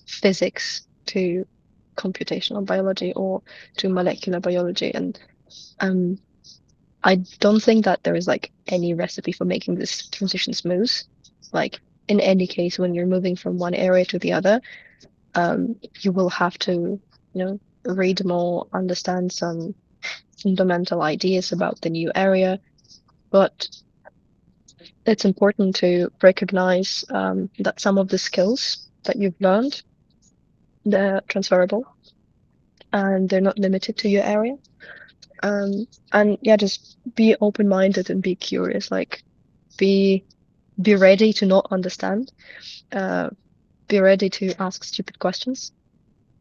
physics to computational biology or to molecular biology. And um, I don't think that there is like any recipe for making this transition smooth. Like in any case, when you're moving from one area to the other, you will have to, read more, understand some fundamental ideas about the new area. But it's important to recognize that some of the skills that you've learned, they're transferable and they're not limited to your area. And yeah, just be open-minded and be curious. Like be be ready to not understand. Uh, be ready to ask stupid questions.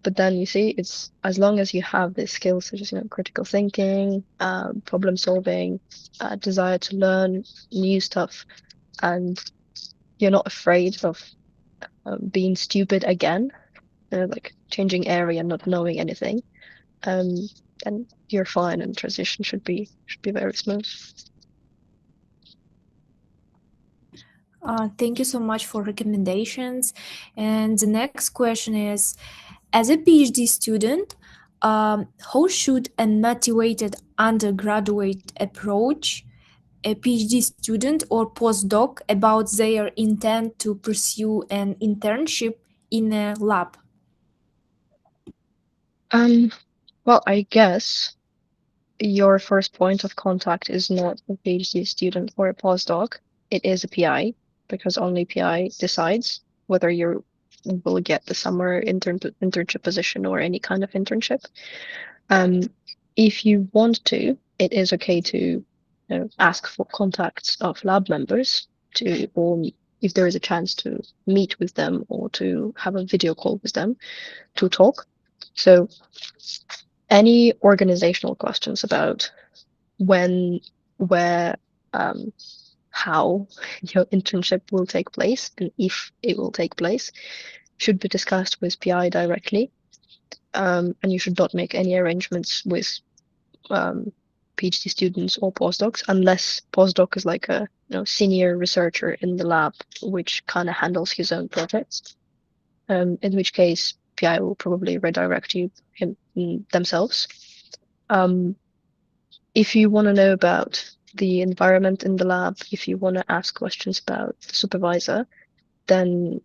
But then you see, it's as long as you have these skills such as critical thinking, problem solving, desire to learn new stuff, and you're not afraid of being stupid again, like changing area and not knowing anything, um, then you're fine and transition should be very smooth. Thank you so much for recommendations. And the next question is, as a PhD student, how should a motivated undergraduate approach a PhD student or postdoc about their intent to pursue an internship in a lab? Um, well, I guess your first point of contact is not a PhD student or a postdoc. It is a PI because only PI decides whether you will get the summer internship position or any kind of internship. Um, if you want to, it is okay to ask for contacts of lab members to, or if there is a chance to meet with them or to have a video call with them to talk. So any organizational questions about when, where, um, how your internship will take place and if it will take place should be discussed with PI directly. And you should not make any arrangements with PhD students or postdocs, unless postdoc is like a senior researcher in the lab, which kind of handles his own projects. In which case, PI will probably redirect you themselves. Um, if you want to know about the environment in the lab, if you want to ask questions about the supervisor, then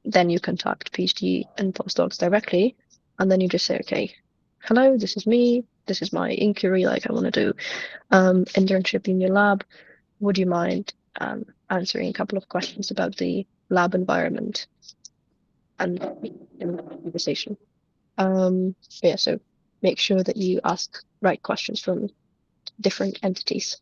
you contact PhD and postdocs directly, and then you just say, okay, hello, this is me. This is my inquiry. Like I want to do internship in your lab. Would you mind answering a couple of questions about the lab environment and in the conversation? Yeah, so make sure that you ask right questions from different entities.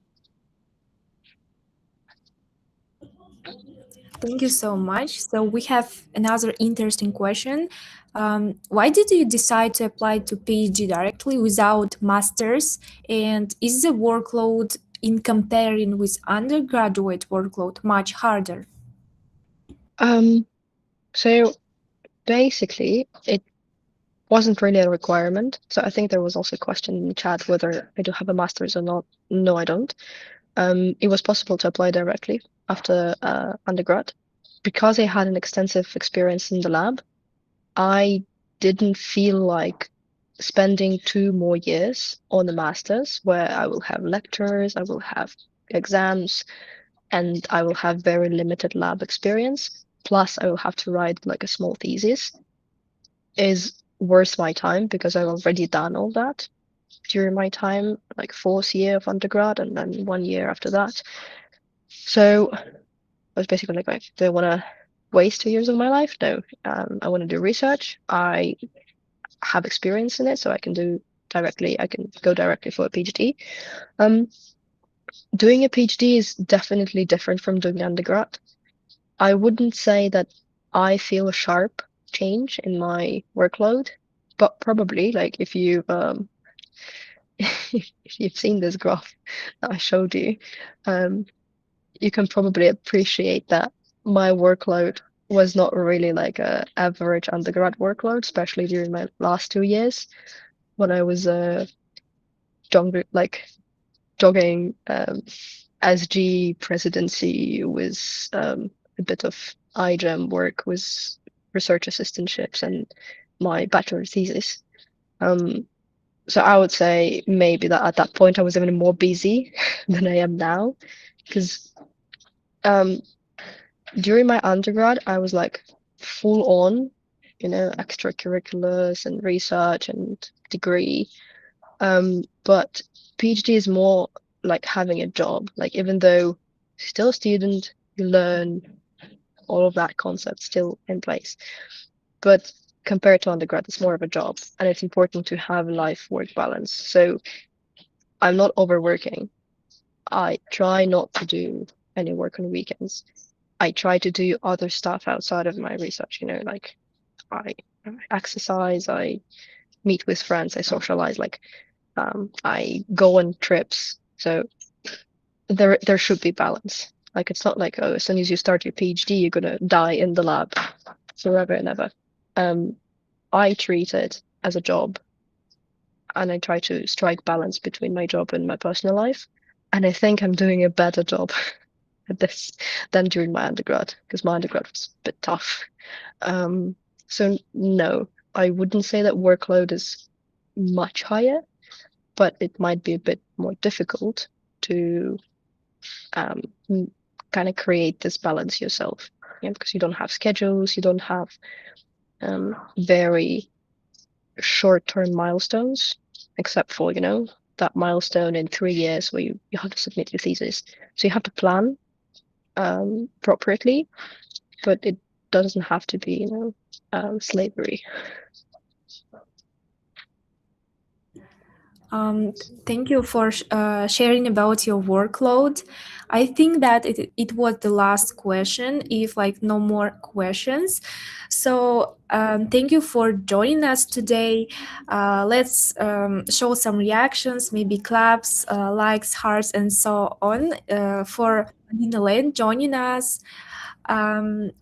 Thank you so much. So we have another interesting question. Why did you decide to apply to PhD directly without masters? And is the workload in comparing with undergraduate workload much harder? Um, so basically, wasn't really a requirement. So I think there was also a question in the chat whether I do have a master's or not. No, I don't. It was possible to apply directly after undergrad. Because I had an extensive experience in the lab, I didn't feel like spending 2 more years on the master's where I will have lectures, I will have exams, and I will have very limited lab experience. Plus, I will have to write like a small thesis, is worth my time because I've already done all that during my time, like fourth year of undergrad and then 1 year after that. So I was basically like, do I want to waste 2 years of my life? No. I want to do research. I have experience in it, so I can go directly for a PhD. Um, Doing a PhD is definitely different from doing undergrad. I wouldn't say that I feel a sharp change in my workload, but probably like if you if you've seen this graph that I showed you, um, you can probably appreciate that my workload was not really like a average undergrad workload, especially during my last 2 years when I was like jogging SG presidency with a bit of iGEM work with research assistantships and my bachelor thesis. Um, so I would say maybe that at that point I was even more busy than I am now, because um, during my undergrad I was like full on, extracurriculars and research and degree. But PhD is more like having a job. Like even though still a student, you learn all of that concept still in place. But compared to undergrad, it's more of a job, and it's important to have life-work balance. So I'm not overworking. I try not to do any work on weekends. I try to do other stuff outside of my research, like I exercise, I meet with friends, I socialize, like I go on trips. So there should be balance. Like it's not like, oh, as soon as you start your PhD, you're gonna die in the lab forever and ever. Um, I treat it as a job, and I try to strike balance between my job and my personal life. And I think I'm doing a better job at this than during my undergrad, because my undergrad was a bit tough. Um, so no, I wouldn't say that workload is much higher, but it might be a bit more difficult to um, kind of create this balance yourself. Yeah, because you don't have schedules, you don't have very short-term milestones, except for, that milestone in 3 years where you have to submit your thesis. So you have to plan appropriately, but it doesn't have to be, slavery. Um, Thank you for sharing about your workload. I think that it was the last question, if like no more questions. So thank you for joining us today. Let's show some reactions, maybe claps, likes, hearts, and so on for Polina Len joining us. And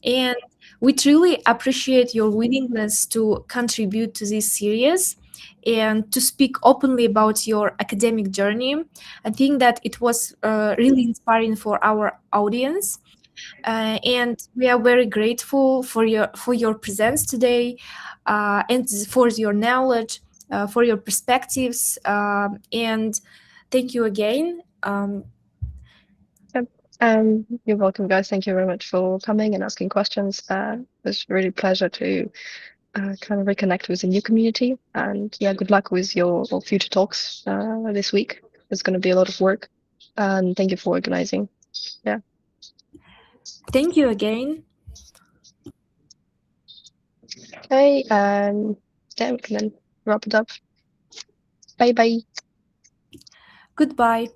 we truly appreciate your willingness to contribute to this series and to speak openly about your academic journey. I think that it was really inspiring for our audience. And we are very grateful for your presence today, and for your knowledge, for your perspectives, and thank you again. Yep. You're welcome, guys. Thank you very much for coming and asking questions. It was really a pleasure to kind of reconnect with a new community. And yeah, good luck with your future talks this week. It's going to be a lot of work. And thank you for organizing. Yeah. Thank you again. Okay. Yeah, we can then wrap it up. Bye bye. Goodbye.